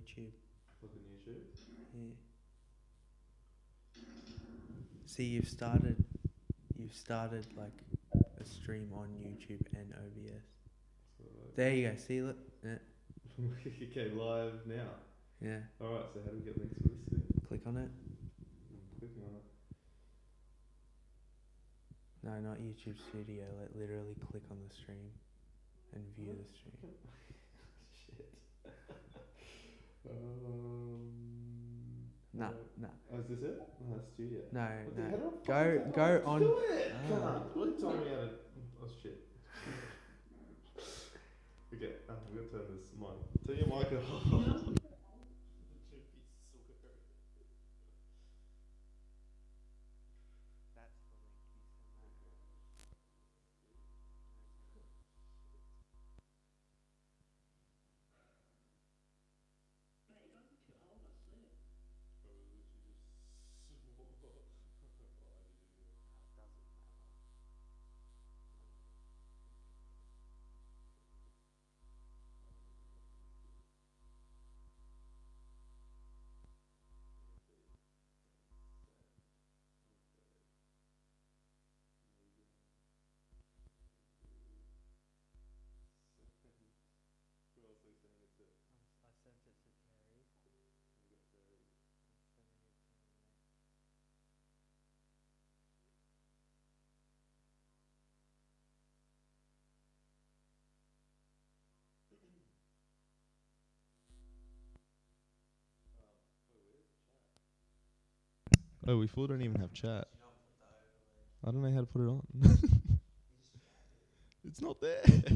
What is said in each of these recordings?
YouTube. Look on YouTube. Yeah. See, you've started like a stream on YouTube and OBS. So, There you go. See, look. Yeah. okay, live now. Yeah. Alright, so how do we get links for this thing? Click on it. I'm clicking on it. No, not YouTube Studio. Like literally click on the stream and view the stream. Shit. No. Oh, is this it? Oh, that's studio. No, What the no. hell? Go on. Do it! Oh. Can't. What telling me how to... Oh, shit. Okay, I'm gonna turn this mic. Turn your mic off. Oh, we still don't even have chat. I don't know how to put it on. It's not there. There's a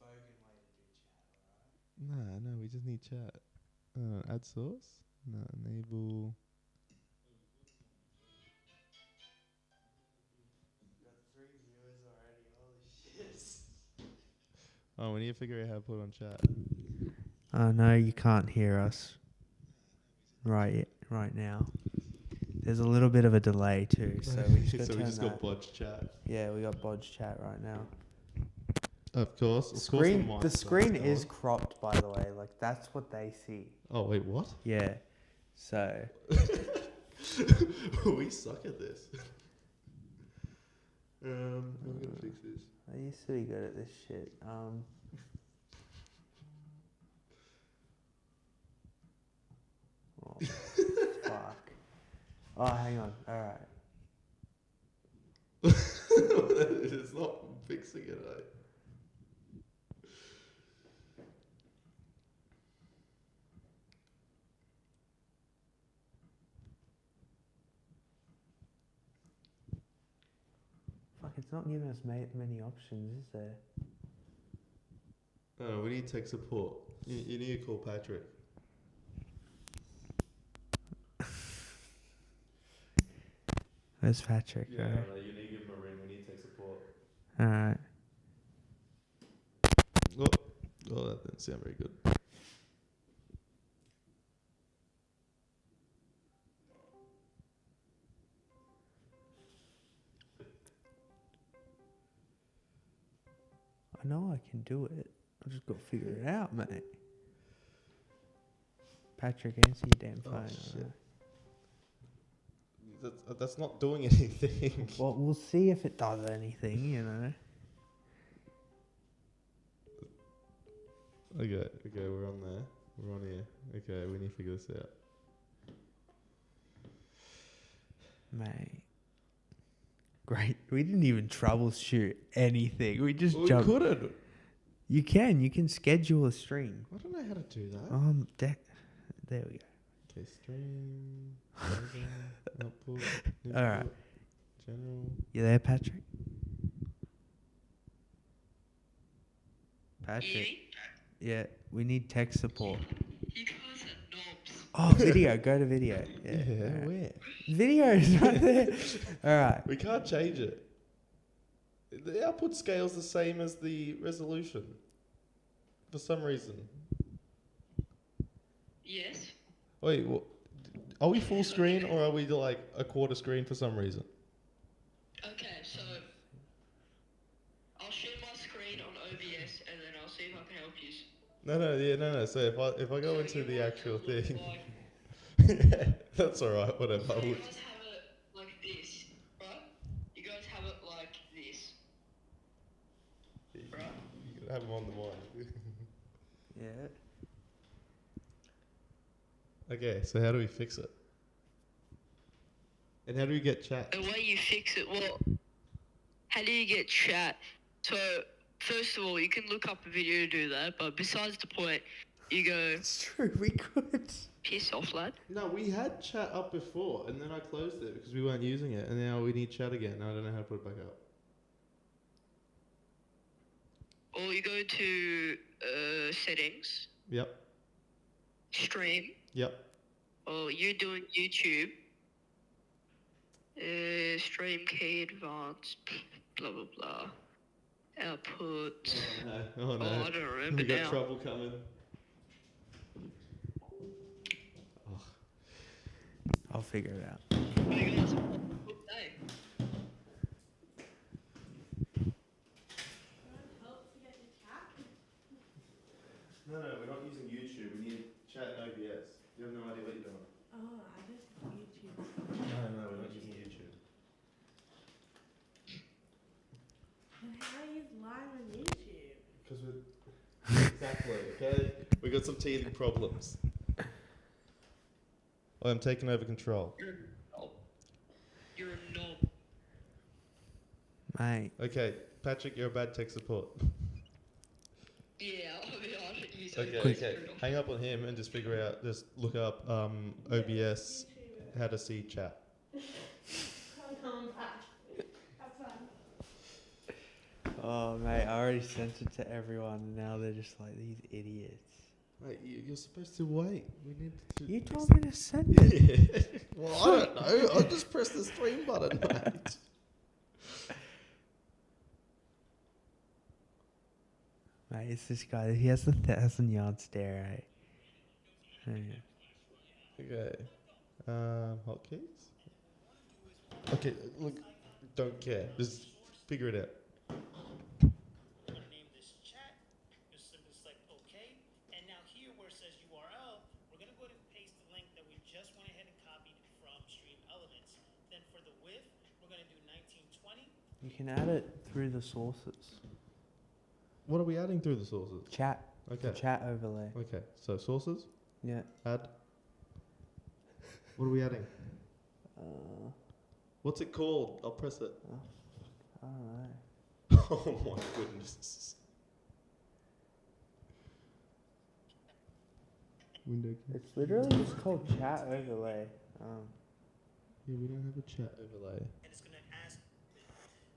bogan way to do chat, alright? No, we just need chat. Add source? No, enable. Got 3 viewers already. Holy shit. Oh, we need to figure out how to put on chat. Oh no, you can't hear us. Right now. There's a little bit of a delay too, so we just got bodge chat. Yeah, we got bodge chat right now. Of course. The screen is cropped, by the way. Like that's what they see. Oh wait, what? Yeah. So. We suck at this. I'm gonna fix this. I used to be good at this shit. Oh, fuck. Oh, hang on. All right. It's not fixing it, eh? Fuck, it's not giving us many options, is there? We need tech support. You need to call Patrick. Where's Patrick? Yeah, no, you need to give him a ring. We need tech support. Alright. Oh, that didn't sound very good. I know I can do it. I just got to figure it out, mate. Patrick, answer your damn phone. Shit. That's not doing anything. Well, we'll see if it does anything, you know. Okay, we're on there. We're on here. Okay, we need to figure this out. Mate. Great. We didn't even troubleshoot anything. We just We jumped. couldn't. You can schedule a stream. I don't know how to do that. There we go. Okay, stream. Output. All right. General. You there, Patrick? Patrick. Yeah, we need tech support. You guys are knobs. Oh, video. Go to video. Yeah. Alright. Where? Video is right there. All right. We can't change it. The output scale's the same as the resolution. For some reason. Yes. Wait, are we full screen or are we like a quarter screen for some reason? Okay, so I'll share my screen on OBS and then I'll see if I can help you. No. So if I go into you the want actual to look thing, like, that's all right. Whatever. so you guys have it like this, right? You guys have it like this, right? You can have them on the mic. Yeah. Okay, so how do we fix it? And how do we get chat? The way you fix it, well, how do you get chat? So, first of all, you can look up a video to do that, but besides the point, you go, It's true. We could. piss off, lad. No, we had chat up before, and then I closed it because we weren't using it, and now we need chat again. I don't know how to put it back up. Or you go to settings, Yep. stream, Yep. or you're doing YouTube, stream key advanced, blah blah blah, output. Oh no. Oh, I don't remember We got now. trouble coming. I'll figure it out. What do you guys want? Good day. No, we're not using YouTube. We need chat and OBS. You have no idea what you're doing. Oh, I just YouTube. No, we're not using YouTube. And how is live on YouTube? Because we're exactly okay. We got some teething problems. I'm taking over control. You're a knob. You're a knob. Mate. Okay, Patrick, you're a bad tech support. Yeah, I mean, I should use Okay. Hang up on him and just figure out. Just look up OBS, how to see chat. Come back. Have fun. Oh, mate. I already sent it to everyone, and now they're just like these idiots. Wait, you're supposed to wait. We need to. You told me to send it. Well, I don't know. I just pressed the stream button, mate. Mate, it's this guy. He has the 1,000-yard stare, right? Okay. Hotkeys? Okay, look, don't care. Just figure it out. I'm gonna name this chat. Just simply select OK. And now here where it says URL, we're gonna go ahead and paste the link that we just went ahead and copied from Stream Elements. Then for the width, we're gonna do 1920. You can add it through the sources. What are we adding through the sources? Chat. Okay. The chat overlay. Okay, so sources, Yeah. add. What are we adding? What's it called? I'll press it. I don't know. Oh my goodness. Window. It's literally just called chat overlay. Yeah, we don't have a chat overlay. And it's gonna ask.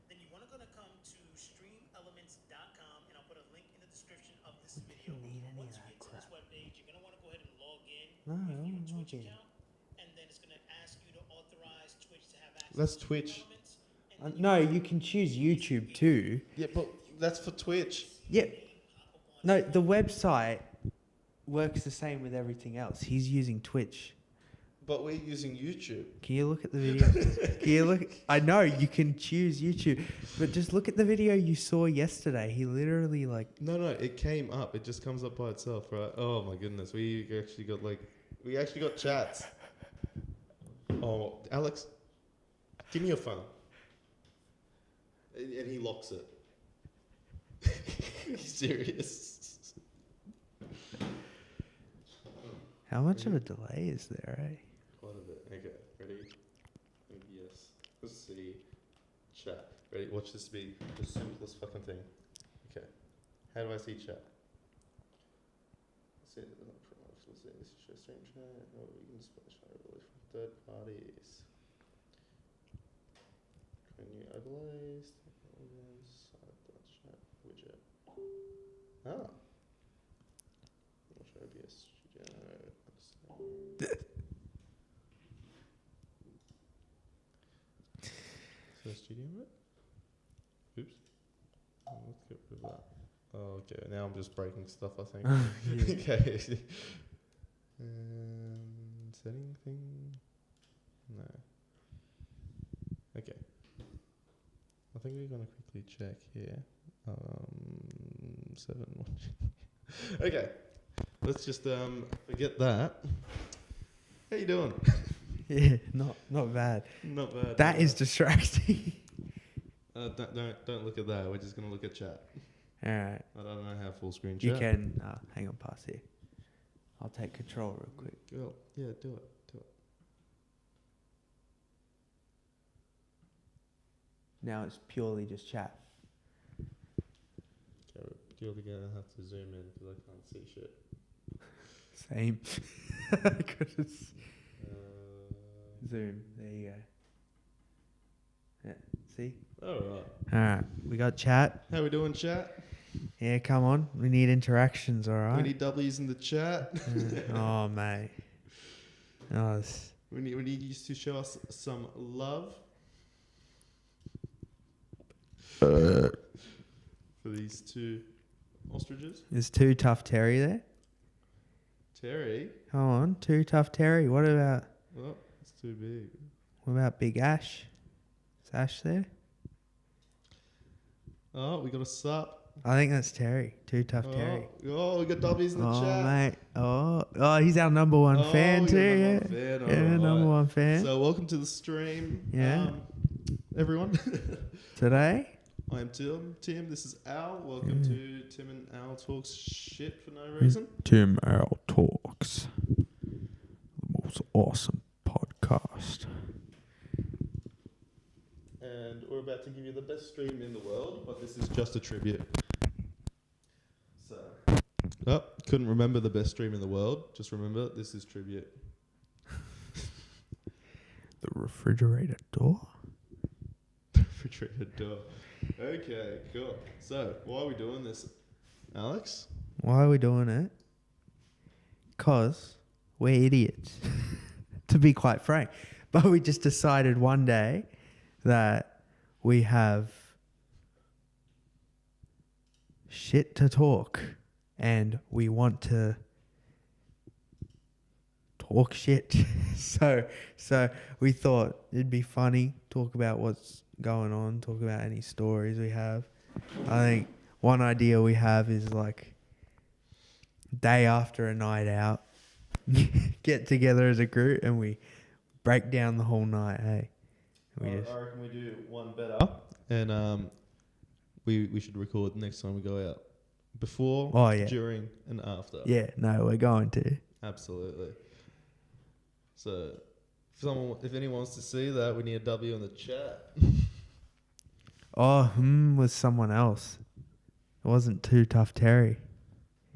Then you wanna come to streamelements.com, and I'll put a link in the description of this video. need any Once of you that get to this webpage, you're gonna wanna go ahead and log in No, I with don't your wanna Twitch log in. account, and then it's gonna ask you to authorize Twitch to have access That's to Twitch. Elements, and then No, you can choose YouTube too. Yeah, but that's for Twitch. Yeah. No, the website works the same with everything else. He's using Twitch. But we're using YouTube. Can you look at the video? Can you look? I know you can choose YouTube, but just look at the video you saw yesterday. He literally like. No, it came up. It just comes up by itself, right? Oh my goodness, we actually got chats. Oh, Alex, give me your phone. And he locks it. He's serious. How much of a delay is there, eh? Quite a bit. Okay, ready? Yes. Let's see. Chat. Ready? Watch this be the simplest fucking thing. Okay. How do I see chat? Let's see. Let's see. This is show stream chat. Oh, you can splash overlays from third parties. Create new overlays. Chat widget. Ah. Watch OBS Studio. So studio mode? Oops. Oh, let's get rid of that. Oh, okay. Now I'm just breaking stuff, I think. Okay. Setting thing? No. Okay. I think we're gonna quickly check here. 7 watching. Okay, let's just forget that. How you doing? Yeah, not bad. Not bad. That not is bad. distracting. Don't look at that. We're just gonna look at chat. All right. I don't know how full screen chat. You can hang on, pass here. I'll take control real quick. Well, yeah, do it. Now it's purely just chat. Okay, we're purely gonna have to zoom in because I can't see shit. Same. 'Cause it's zoom. There you go. Yeah. See. All right. All right. We got chat. How we doing, chat? Yeah. Come on. We need interactions. All right. We need W's in the chat. Oh mate. Oh, we need you to show us some love. For these two ostriches. is Too Tough Terry there? Terry. Come on, Too Tough Terry. What about Oh, it's too big. Big Ash? Is Ash there? Oh, we got a sup. I think that's Terry. Too Tough Terry. Oh, we got W's in the chat. Mate. Oh, he's our number one fan we got too. number Yeah, one fan, yeah, alright. number one fan. So welcome to the stream. Yeah. Everyone. Today, I am Tim. This is Al. Welcome to Tim and Al Talks Shit for no reason. Tim Al Talks, the most awesome podcast. And we're about to give you the best stream in the world, but this is just a tribute. So, couldn't remember the best stream in the world. Just remember, this is tribute. The refrigerator door. Refrigerator door. Okay, cool. So, why are we doing this, Alex? Why are we doing it? 'Cause we're idiots, to be quite frank. But we just decided one day that we have shit to talk and we want to talk shit. So we thought it'd be funny, talk about what's going on, talk about any stories we have. I think one idea we have is like day after a night out, get together as a group and we break down the whole night, hey? I reckon we do one better. And we should record next time we go out. Before, during, and after. Yeah, no, we're going to. Absolutely. So, if anyone wants to see that, we need a W in the chat. Was someone else. It wasn't Too Tough Terry.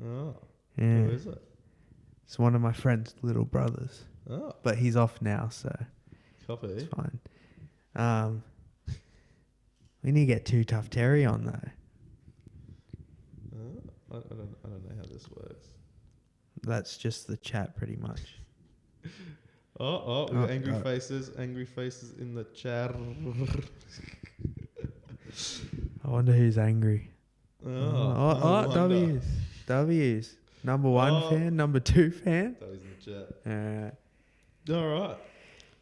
Oh. Yeah. Who is it? It's one of my friend's little brothers. Oh. But he's off now, so Copy. it's fine. We need to get Too Tough Terry on though. I don't know how this works. That's just the chat pretty much. We got angry faces in the chat. I wonder who's angry. W's. Number one fan, number two fan. W's in the chat. Alright. All right.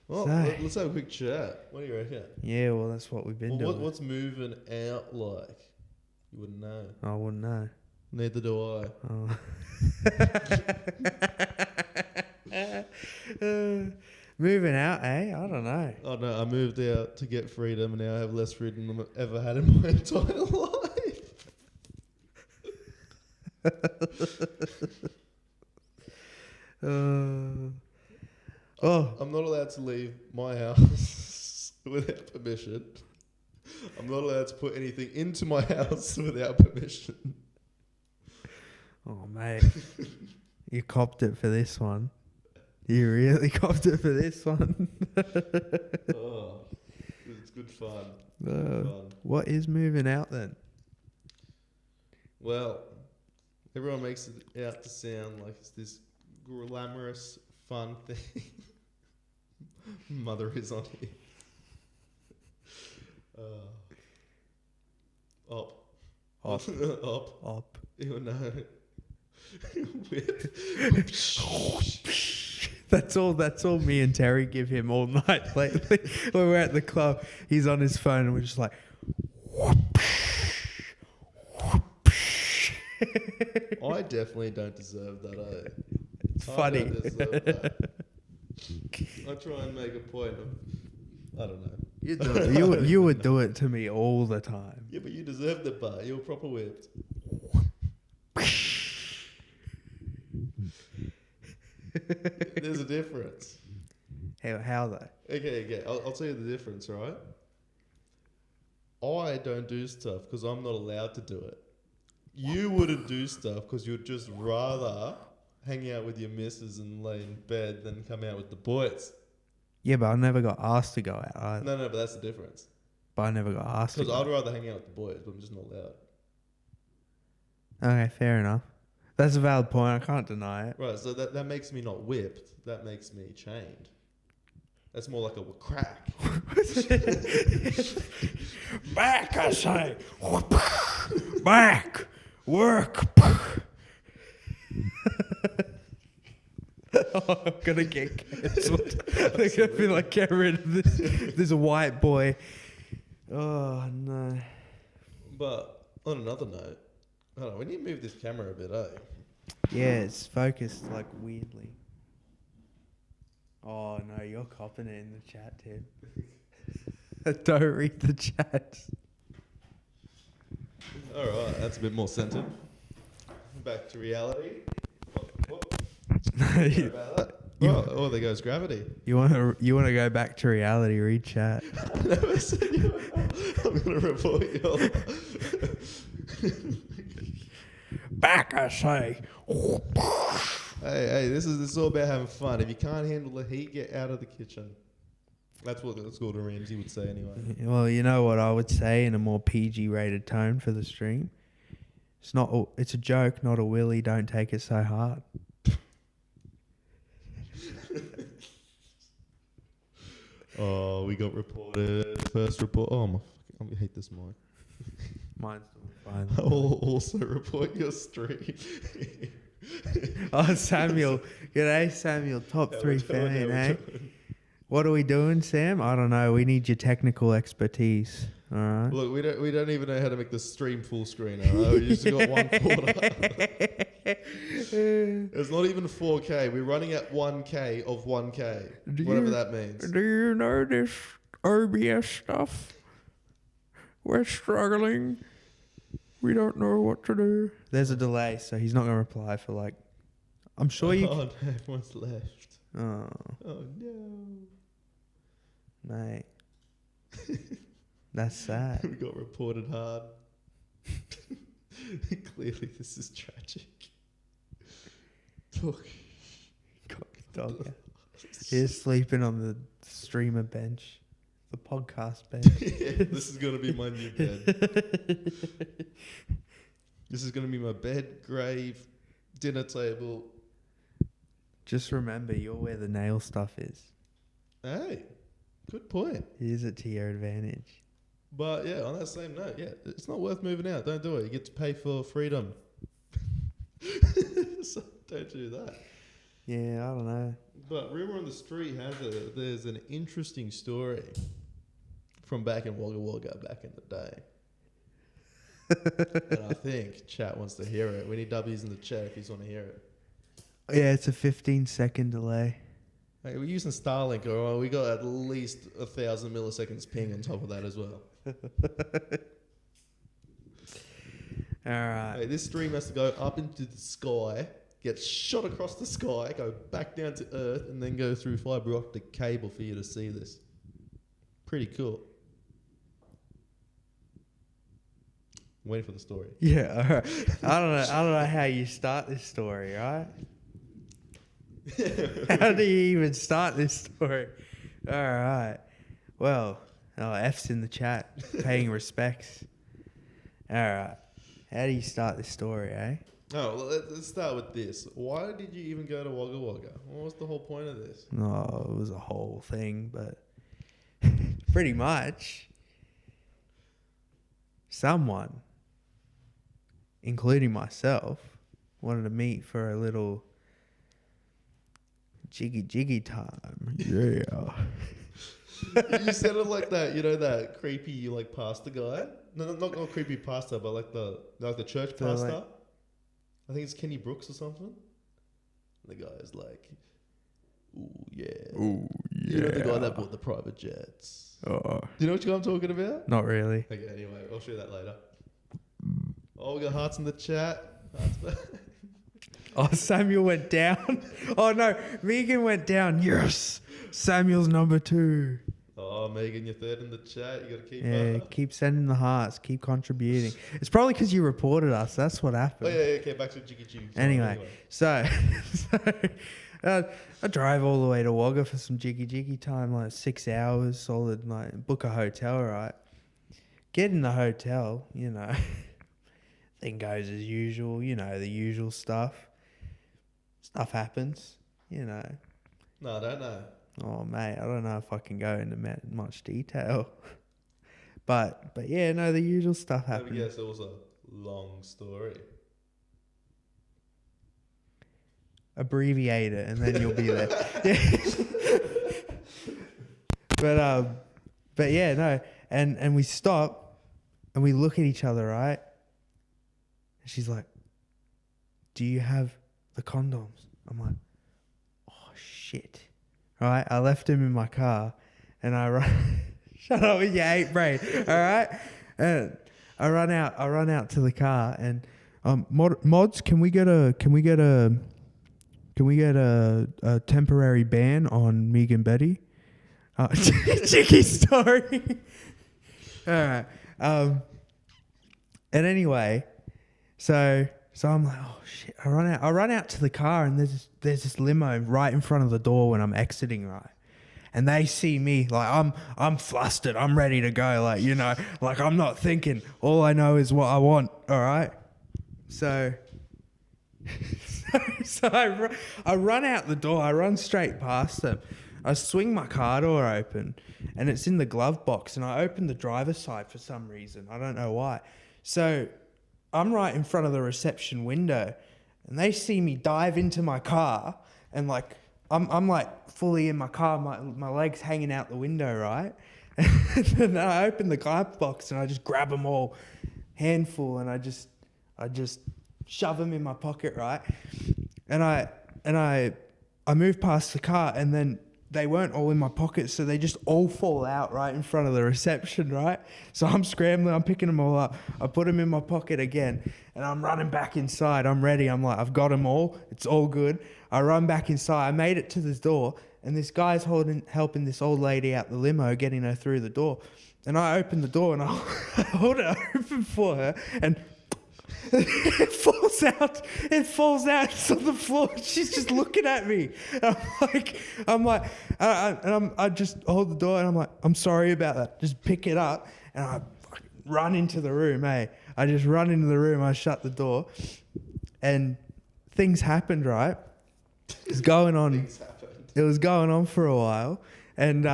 Well, So- let's have a quick chat. What do you reckon? Yeah, well that's what we've been doing. What's moving out like? You wouldn't know. I wouldn't know. Neither do I. Oh. Moving out, eh? I don't know. Oh no, I moved out to get freedom, and now I have less freedom than I've ever had in my entire life. I'm not allowed to leave my house without permission. I'm not allowed to put anything into my house without permission. Oh, mate. You copped it for this one. You really copped it for this one. Oh, it's good fun. Good fun. What is moving out then? Well, everyone makes it out to sound like it's this glamorous, fun thing. Mother is on here. Op. You know. Whip. That's all me and Terry give him all night lately. When we're at the club, he's on his phone and we're just like I definitely don't deserve that. It's I funny. don't deserve that. I try and make a point of, I don't know. You would do it to me all the time. Yeah, but you deserved it, but you were proper whipped. There's a difference. How though? Okay. I'll tell you the difference, right? I don't do stuff because I'm not allowed to do it. You wouldn't do stuff because you'd just rather hang out with your missus and lay in bed than come out with the boys. Yeah, but I never got asked to go out either. No, but that's the difference. But I never got asked to Because go I'd rather hang out with the boys, but I'm just not allowed. Okay, fair enough. That's a valid point. I can't deny it. Right, so that makes me not whipped. That makes me chained. That's more like a crack. Back, I say. Back. Work. Oh, I'm gonna get cancelled. They're gonna be like, get rid of this white boy. Oh no. But on another note, I don't know, we need to move this camera a bit, eh? Yeah, it's focused like weirdly. Oh no, you're copping it in the chat, Tim. Don't read the chat. Alright, that's a bit more centered. Back to reality. you Oh, there goes gravity. wanna go back to reality? Read chat. Never said you were. I'm going to report you. Back, I say. Hey, this is all about having fun. If you can't handle the heat, get out of the kitchen. That's what Gordon Ramsay would say anyway. Well, you know what I would say in a more PG rated tone for the stream. It's a joke, not a willy. Don't take it so hard. Oh, we got reported. First report. Oh, I hate this mic. Mine's doing fine. I will also report your stream. Oh, Samuel. G'day, Samuel. Top 3 fan, eh? What are we doing, Sam? I don't know. We need your technical expertise. All right. Look, we don't even know how to make the stream full screen. All right? We just got 1/4. It's not even 4K. We're running at 1K of 1K, whatever that means. Do you know this OBS stuff? We're struggling. We don't know what to do. There's a delay, so he's not going to reply for like... I'm sure you... Oh, no, everyone's left. Oh, Oh, no. mate. That's sad. We got reported hard. Clearly, this is tragic. Look. Dog. He's sleeping on the streamer bench. The podcast bench. Yeah, this is going to be my new bed. This is going to be my bed, grave, dinner table. Just remember, you're where the nail stuff is. Hey, good point. Use it to your advantage. But yeah, on that same note, yeah, it's not worth moving out. Don't do it. You get to pay for freedom. So don't do that. Yeah, I don't know. But rumour on the street has it there's an interesting story from back in Wagga Wagga back in the day. And I think chat wants to hear it. We need W's in the chat if you want to hear it. Yeah, it's a 15-second delay. Hey, we're using Starlink, all right? We got at least 1,000 milliseconds ping on top of that as well. All right. Hey, this stream has to go up into the sky, get shot across the sky, go back down to Earth, and then go through fibre optic cable for you to see this. Pretty cool. Waiting for the story. Yeah, all right. I don't know how you start this story, right? How do you even start this story? All right. Well, F's in the chat, paying respects. All right. How do you start this story, eh? Oh, well, let's start with this. Why did you even go to Wagga Wagga? What was the whole point of this? Oh, it was a whole thing, but pretty much someone, including myself, wanted to meet for a little jiggy time. Yeah. You said it like that, you know, that creepy like pastor guy. No, not creepy pastor, but like the church So, pastor. like- I think it's Kenny Brooks or something. The guy's like, ooh, yeah. Ooh, You know the guy that bought the private jets. Oh, Do you know which guy I'm talking about? not really. Okay, anyway, I'll show you that later. Oh, we got hearts in the chat. Hearts back. Oh, Samuel went down. Oh no, Megan went down. Yes, Samuel's number 2. Oh, Megan, you're third in the chat. You got to keep Yeah, up. keep sending the hearts. Keep contributing. It's probably because you reported us. That's what Oh, happened. yeah, okay, back to Jiggy Jiggy. Anyway, so I drive all the way to Wagga for some jiggy time, like 6 hours solid. Like book a hotel, right? Get in the hotel, you know. Thing goes as usual, you know, the usual stuff. Stuff happens, you know. No, I don't know. Oh mate, I don't know if I can go into much detail, but yeah, no, the usual stuff Let me happens. guess, it was a long story. Abbreviate it, and then you'll be there. But yeah, no, and we stop, and we look at each other, right? And she's like, "Do you have the condoms?" I'm like, "Oh shit!" Right? I left him in my car, and I run. Shut up with your 8 brain, all right? And I run out to the car, and mods, can we get a temporary ban on Megan Betty? Cheeky story. All right. And anyway, so I'm like, oh shit! I run out to the car, and there's this limo right in front of the door when I'm exiting, right? And they see me, like I'm flustered, I'm ready to go, like, you know, like I'm not thinking. All I know is what I want. All right. So I run out the door. I run straight past them. I swing my car door open, and it's in the glove box. And I open the driver's side for some reason. I don't know why. So I'm right in front of the reception window, and they see me dive into my car, and like I'm like fully in my car. My legs hanging out the window, right? And then I open the glove box, and I just grab them all, handful, and I just shove them in my pocket, right? And I move past the car, and then they weren't all in my pocket, so they just all fall out right in front of the reception, right? So I'm scrambling, I'm picking them all up. I put them in my pocket again, and I'm running back inside. I'm ready. I'm like, I've got them all. It's all good. I run back inside. I made it to the door, and this guy's helping this old lady out the limo, getting her through the door. And I open the door, and I hold it open for her, and it falls out. It's on the floor. She's just looking at me. And I just hold the door, and I'm like, I'm sorry about that. Just pick it up, and I run into the room. Hey, I just run into the room. I shut the door, and things happened. Right, it was going on. Things happened. It was going on for a while, and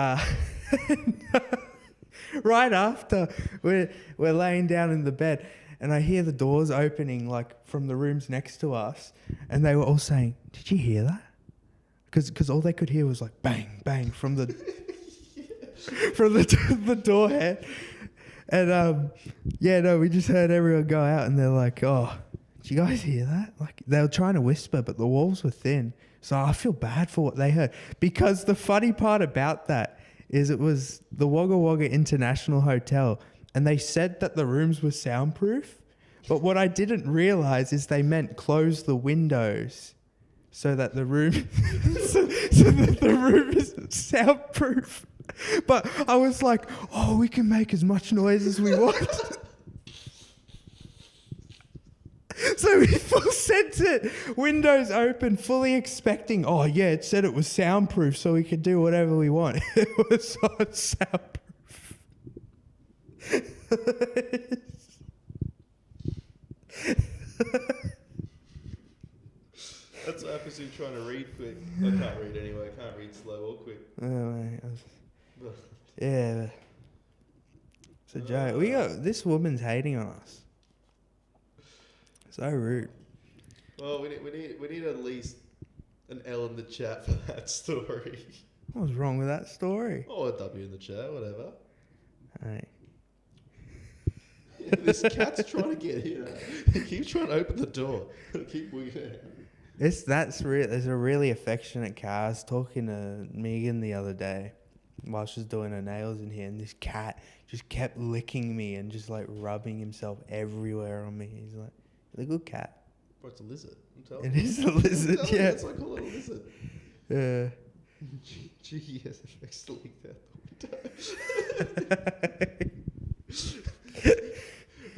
right after we're laying down in the bed. And I hear the doors opening, like, from the rooms next to us. And they were all saying, "Did you hear that?" Because all they could hear was, like, bang, bang from the the door head. And, we just heard everyone go out. And they're like, "Oh, did you guys hear that?" Like, they were trying to whisper, but the walls were thin. So I feel bad for what they heard. Because the funny part about that is it was the Wagga Wagga International Hotel. And they said that the rooms were soundproof. But what I didn't realize is they meant close the windows so that the room so that the room is soundproof. But I was like, oh, we can make as much noise as we want. So we full sent it, windows open, fully expecting, oh yeah, it said it was soundproof so we could do whatever we want. It was not soundproof. That's what happens when you're trying to read quick. I can't read anyway. I can't read slow or quick. Oh, mate, yeah. It's a joke. This woman's hating on us. So rude. Well, we need at least an L in the chat for that story. What was wrong with that story? Or a W in the chat, whatever. Hey. This cat's trying to get here. He keeps trying to open the door. Keep wiggling it. There's a really affectionate cat. I was talking to Megan the other day while she was doing her nails in here, and this cat just kept licking me and just like rubbing himself everywhere on me. He's like, "He's a good cat." Bro, it's a lizard. I'm telling It you. is a lizard, I'm telling you, yeah. It's like a little lizard. Yeah. Cheeky has effects to lick that.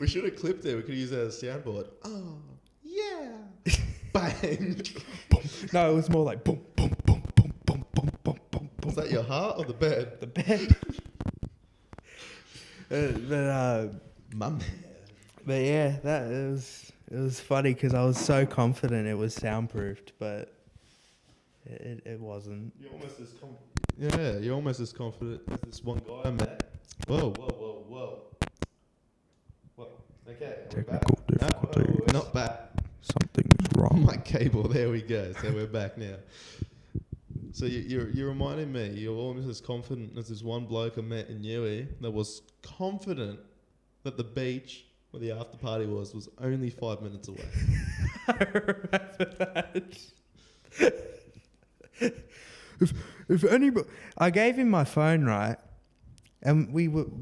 We should have clipped it. We could use that as a soundboard. Oh, yeah. Bang. No, it was more like boom, boom, boom, boom, boom, boom, boom, boom, boom. Was that your heart or the bed? The bed. Mum. But yeah, it was funny because I was so confident it was soundproofed, but it wasn't. You're almost as confident. Yeah, you're almost as confident as this one guy I met. Whoa. Whoa. Okay, we're back. Technical No, difficulties. we're not back. Something's wrong. My cable. There we go. So we're back now. So you're reminding me. You're almost as confident as this one bloke I met in Newey that was confident that the beach where the after party was only 5 minutes away. I remember that. If anybody, I gave him my phone, right? And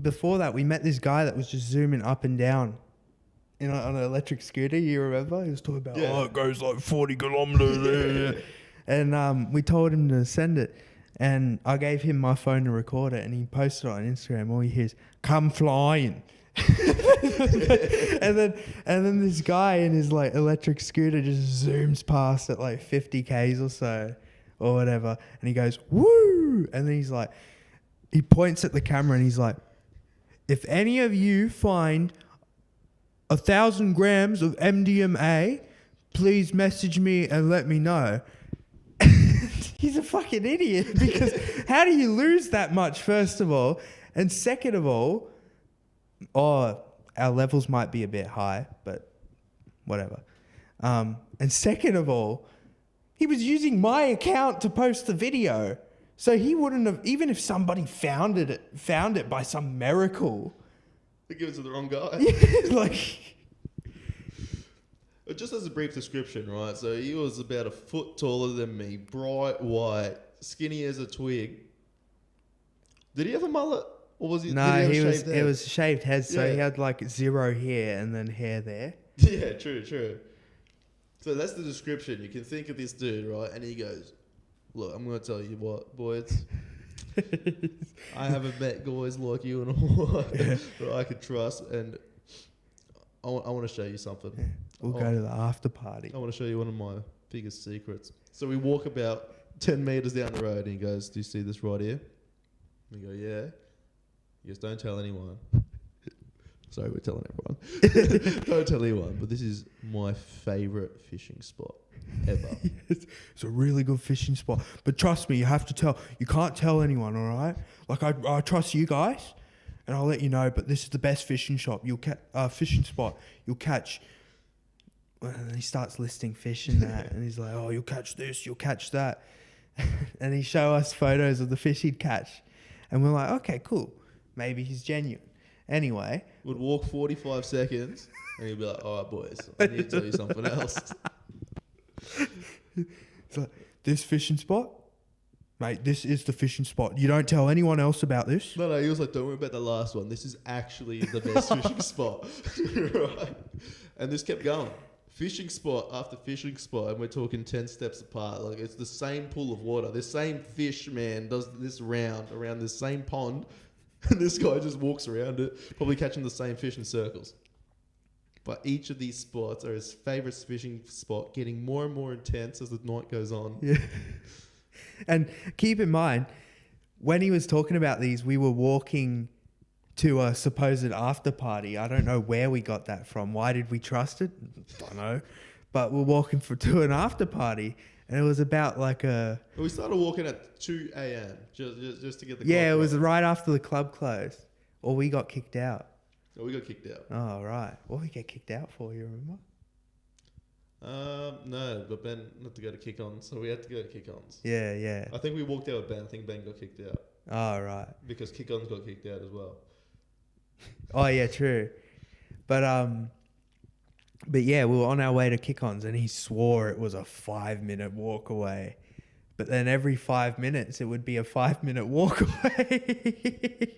before that we met this guy that was just zooming up and down on an electric scooter. You remember? He was talking about, Yeah. oh, it goes like 40 kilometers. And we told him to send it. And I gave him my phone to record it, and he posted it on Instagram. All he hears, "Come flying." and then this guy in his like electric scooter just zooms past at like 50 k's or so or whatever, and he goes, "Woo!" And then he's like, he points at the camera and he's like, "If any of you find 1,000 grams of MDMA, please message me and let me know." He's a fucking idiot, because how do you lose that much, first of all? And second of all, our levels might be a bit high, but whatever. And second of all, he was using my account to post the video. So he wouldn't have, even if somebody found it by some miracle. They give it to the wrong guy. Like, Just as a brief description, right? So he was about a foot taller than me, bright white, skinny as a twig. Did he have a mullet? Or was he? no, did he he have a was. shaved It head? was shaved head, so Yeah. he had like zero hair and then hair there. Yeah, true. So that's the description. You can think of this dude, right? And he goes, "Look, I'm going to tell you what, boys. I haven't met guys like you in a while that I could trust, and I want to show you something. We'll go to the after party. I want to show you one of my biggest secrets." So we walk about 10 meters down the road, and he goes, "Do you see this right here?" We go, "Yeah." He goes, "Don't tell anyone." Sorry, we're telling everyone. Don't tell anyone, but this is my favourite fishing spot ever. It's a really good fishing spot. But trust me, you have to tell. You can't tell anyone, all right? Like, I trust you guys, and I'll let you know, but this is the best fishing spot. Fishing spot. You'll catch... And then he starts listing fish in that, and he's like, "Oh, you'll catch this, you'll catch that." And he show us photos of the fish he'd catch. And we're like, okay, cool. Maybe he's genuine. Anyway. Would walk 45 seconds, and he'd be like, "All right, boys, I need to tell you something else." It's like, "This fishing spot? Mate, this is the fishing spot. You don't tell anyone else about this." No, he was like, "Don't worry about the last one. This is actually the best fishing spot." Right? And this kept going. Fishing spot after fishing spot, and we're talking 10 steps apart. Like, it's the same pool of water. This same fish man does this round around this same pond, and this guy just walks around it, probably catching the same fish in circles. But each of these spots are his favourite fishing spot, getting more and more intense as the night goes on. Yeah. And keep in mind, when he was talking about these, we were walking to a supposed after party. I don't know where we got that from. Why did we trust it? Don't know. But we're walking to an after party, and it was about like a... We started walking at 2 a.m. just to get the Yeah, clock it was right. right after the club closed. Or we got kicked out. So we got kicked out. Oh, right. What did we get kicked out for, you remember? No, but Ben had to go to kick-ons, so we had to go to kick-ons. Yeah. I think we walked out with Ben. I think Ben got kicked out Oh, right. because kick-ons got kicked out as well. Oh, yeah, true. But yeah, we were on our way to kick-ons, and he swore it was a 5-minute walk away. But then every 5 minutes, it would be a 5-minute walk away.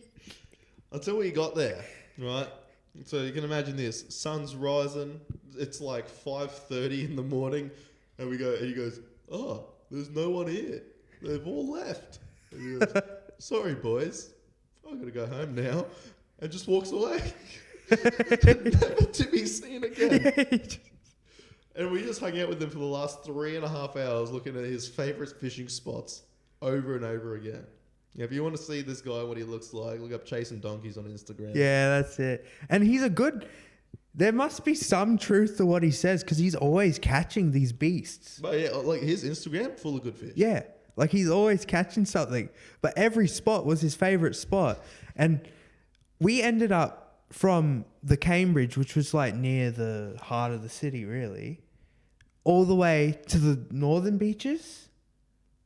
Until we got there, right? So you can imagine this: sun's rising. It's like 5:30 in the morning, and we go. And he goes, "Oh, there's no one here. They've all left." And he goes, "Sorry, boys, I've got to go home now," and just walks away, never to be seen again. And we just hung out with him for the last 3.5 hours, looking at his favourite fishing spots over and over again. Yeah, if you want to see this guy, what he looks like, look up Chasing Donkeys on Instagram. Yeah, that's it. And he's a good... There must be some truth to what he says, because he's always catching these beasts. But yeah, like his Instagram, full of good fish. Yeah, like he's always catching something. But every spot was his favourite spot. And we ended up from the Cambridge, which was like near the heart of the city, really, all the way to the northern beaches.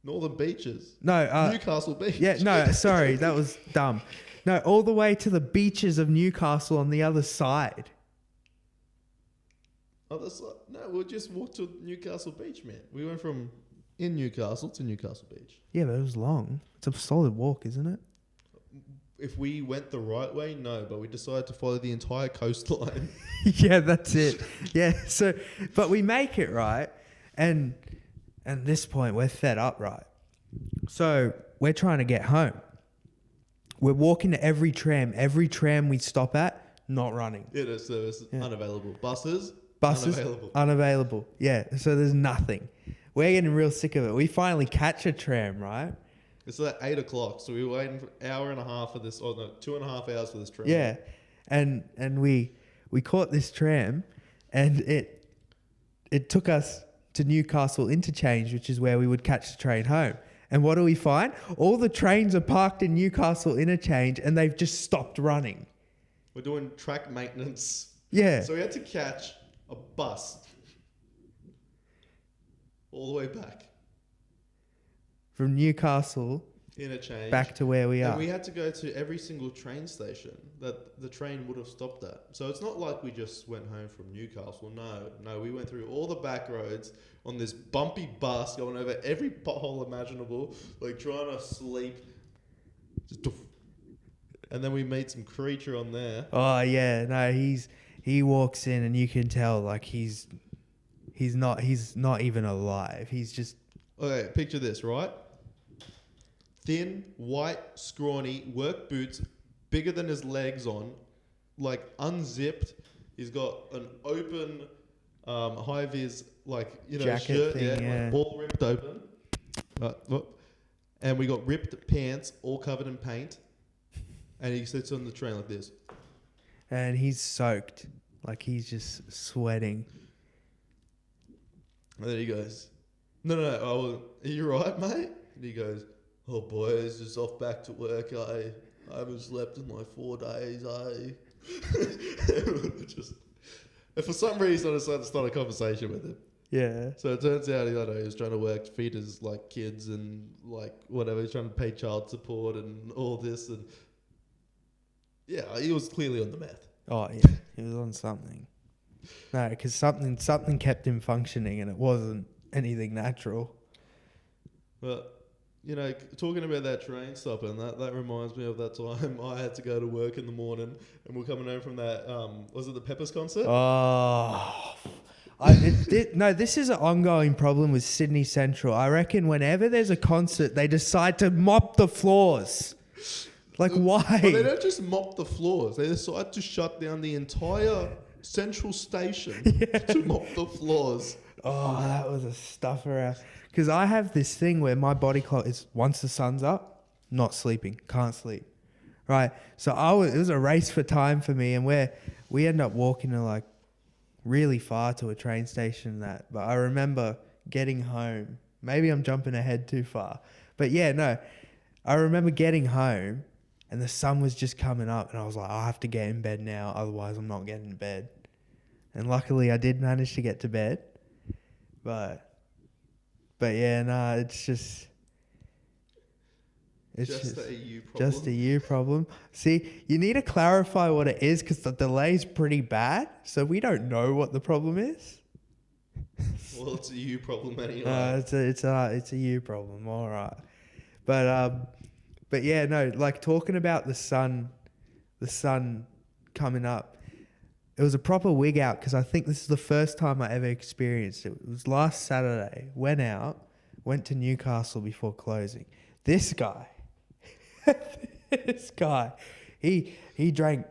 Northern Beaches. No, Newcastle Beach. Yeah, no, sorry, that was dumb. No, all the way to the beaches of Newcastle on the other side. Other side? No, we just walked to Newcastle Beach, man. We went from in Newcastle to Newcastle Beach. Yeah, but it was long. It's a solid walk, isn't it? If we went the right way, no, but we decided to follow the entire coastline. Yeah, that's it. Yeah, so, but we make it, right? And at this point, we're fed up, right? So we're trying to get home. We're walking to every tram. Every tram we stop at, not running. Yeah, no service, unavailable. Buses, unavailable. Unavailable. Yeah, so there's nothing. We're getting real sick of it. We finally catch a tram, right? It's like 8 o'clock, so we were waiting for an hour and a half for this, 2.5 hours for this tram. Yeah, and we caught this tram, and it took us to Newcastle Interchange, which is where we would catch the train home. And what do we find? All the trains are parked in Newcastle Interchange, and they've just stopped running. We're doing track maintenance. Yeah. So we had to catch a bus all the way back. From Newcastle Interchange. back to where we are. And we had to go to every single train station that the train would have stopped at. So it's not like we just went home from Newcastle. No, we went through all the back roads on this bumpy bus, going over every pothole imaginable, like trying to sleep. Just doof. And then we meet some creature on there. Oh yeah, no, he walks in and you can tell like he's not even alive. He's just... Okay, picture this, right? Thin, white, scrawny, work boots, bigger than his legs on, like unzipped. He's got an open high-vis, like, jacket shirt, thing, yeah. like all ripped open. And we got ripped pants, all covered in paint. And he sits on the train like this. And he's soaked. Like he's just sweating. And then he goes, no, are you right, mate? And he goes, oh, boys, just off back to work. I haven't slept in like 4 days, and for some reason, I decided to start a conversation with him. Yeah. So it turns out, he was trying to work, feed his like kids and like whatever. He's trying to pay child support and all this. And yeah, he was clearly on the meth. Oh, yeah. He was on something. No, because something kept him functioning and it wasn't anything natural. But, talking about that train stop, and that reminds me of that time I had to go to work in the morning and we're coming home from that, was it the Peppers concert? Oh, no, this is an ongoing problem with Sydney Central. I reckon whenever there's a concert, they decide to mop the floors. Like, why? Well, they don't just mop the floors. They decide to shut down the entire central station to mop the floors. Oh, that was a stuffer. Because I have this thing where my body clock is, once the sun's up, not sleeping, can't sleep. Right? So it was a race for time for me, and we end up walking to like really far to a train station and that. But I remember getting home. Maybe I'm jumping ahead too far. But yeah, no. I remember getting home and the sun was just coming up and I was like, I have to get in bed now, otherwise I'm not getting in bed. And luckily I did manage to get to bed. But yeah, no, it's It's Just a you problem. just a you problem. See, you need to clarify what it is because the delay's pretty bad, so we don't know what the problem is. Well, it's a you problem anyway. It's a you problem. All right, but yeah, no, like talking about the sun coming up. It was a proper wig out because I think this is the first time I ever experienced it. It was last Saturday. Went to Newcastle before closing. This guy, he drank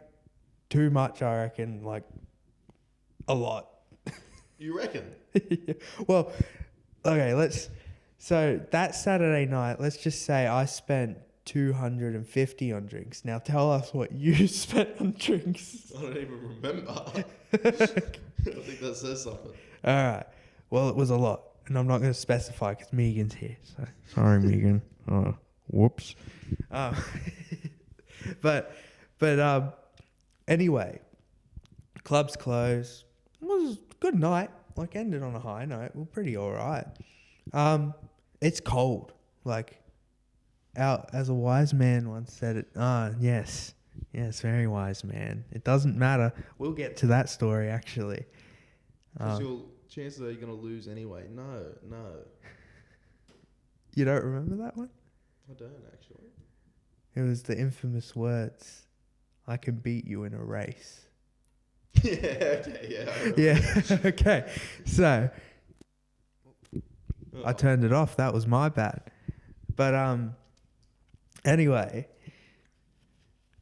too much, I reckon, like a lot. You reckon? Yeah. Well, okay, so that Saturday night, let's just say I spent 250 on drinks. Now tell us what you spent on drinks. I don't even remember. I think that says something. All right. Well, it was a lot, and I'm not going to specify because Megan's here. So sorry, Megan. Oh, whoops. But anyway, club's closed. It was a good night. Like ended on a high note. We're pretty all right. It's cold. Like, as a wise man once said it. Yes, very wise man. It doesn't matter. We'll get to that story actually. Because your chances are you're going to lose anyway. No. You don't remember that one? I don't actually. It was the infamous words, "I can beat you in a race." Yeah, okay, yeah. I remember. Yeah, okay. So I turned it off. That was my bad. But anyway,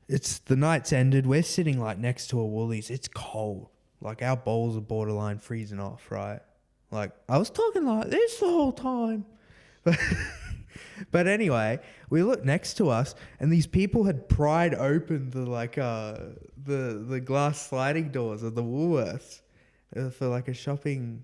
it's the night's ended. We're sitting like next to a Woolies. It's cold. Like our bowls are borderline freezing off, right? Like I was talking like this the whole time. But anyway, we looked next to us, and these people had pried open the glass sliding doors of the Woolworths for like a shopping.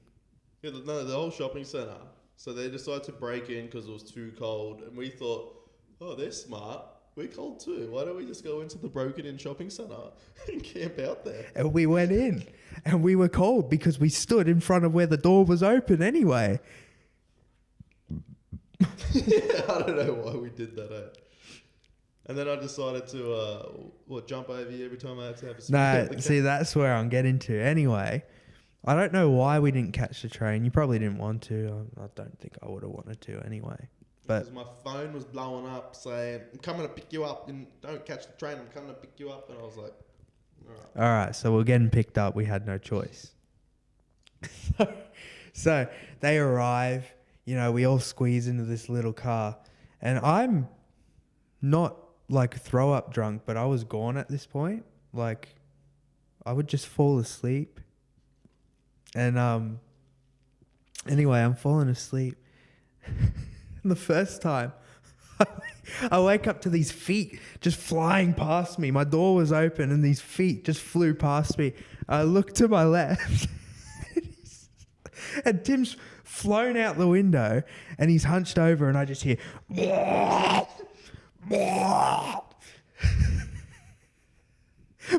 Yeah, the whole shopping centre. So they decided to break in because it was too cold, and we thought, oh, they're smart. We're cold too. Why don't we just go into the broken-in shopping centre and camp out there? And we went in, and we were cold because we stood in front of where the door was open anyway. I don't know why we did that, eh? And then I decided to, jump over you every time I had to have a No, see, that's where I'm getting to. Anyway, I don't know why we didn't catch the train. You probably didn't want to. I don't think I would have wanted to anyway. But because my phone was blowing up saying, I'm coming to pick you up, and don't catch the train, I'm coming to pick you up. And I was like, all right, so we're getting picked up. We had no choice. So they arrive. You know, we all squeeze into this little car. And I'm not like throw up drunk, but I was gone at this point. Like, I would just fall asleep. And anyway, I'm falling asleep. And the first time, I wake up to these feet just flying past me. My door was open and these feet just flew past me. I look to my left and Tim's flown out the window and he's hunched over and I just hear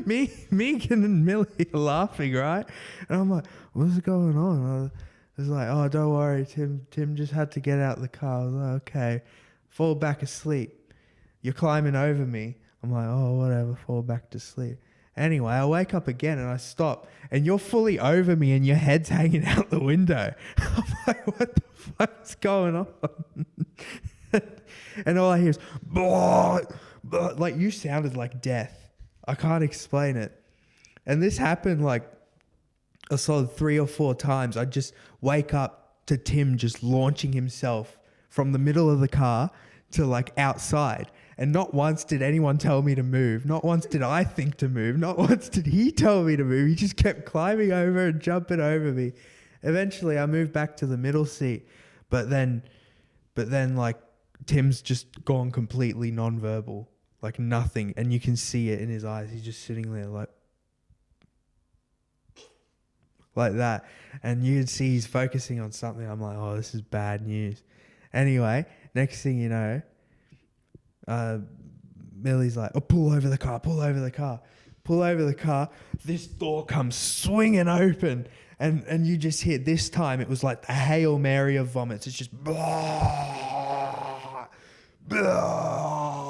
Megan and Millie are laughing, right? And I'm like, what's going on? I was like, oh, don't worry, Tim just had to get out the car. I was like, okay. Fall back asleep. You're climbing over me. I'm like, oh, whatever, fall back to sleep. Anyway, I wake up again and I stop and you're fully over me and your head's hanging out the window. I'm like, what the fuck's going on? And all I hear is, blah, blah, like you sounded like death. I can't explain it. And this happened like a solid 3 or 4 times. I'd just wake up to Tim just launching himself from the middle of the car to like outside. And not once did anyone tell me to move. Not once did I think to move. Not once did he tell me to move. He just kept climbing over and jumping over me. Eventually, I moved back to the middle seat. But then like, Tim's just gone completely non-verbal. Like, nothing. And you can see it in his eyes. He's just sitting there like that. And you can see he's focusing on something. I'm like, oh, this is bad news. Anyway, next thing you know, Millie's like, oh, pull over the car. This door comes swinging open. And you just hear, this time it was like a Hail Mary of vomits. It's just blah, blah.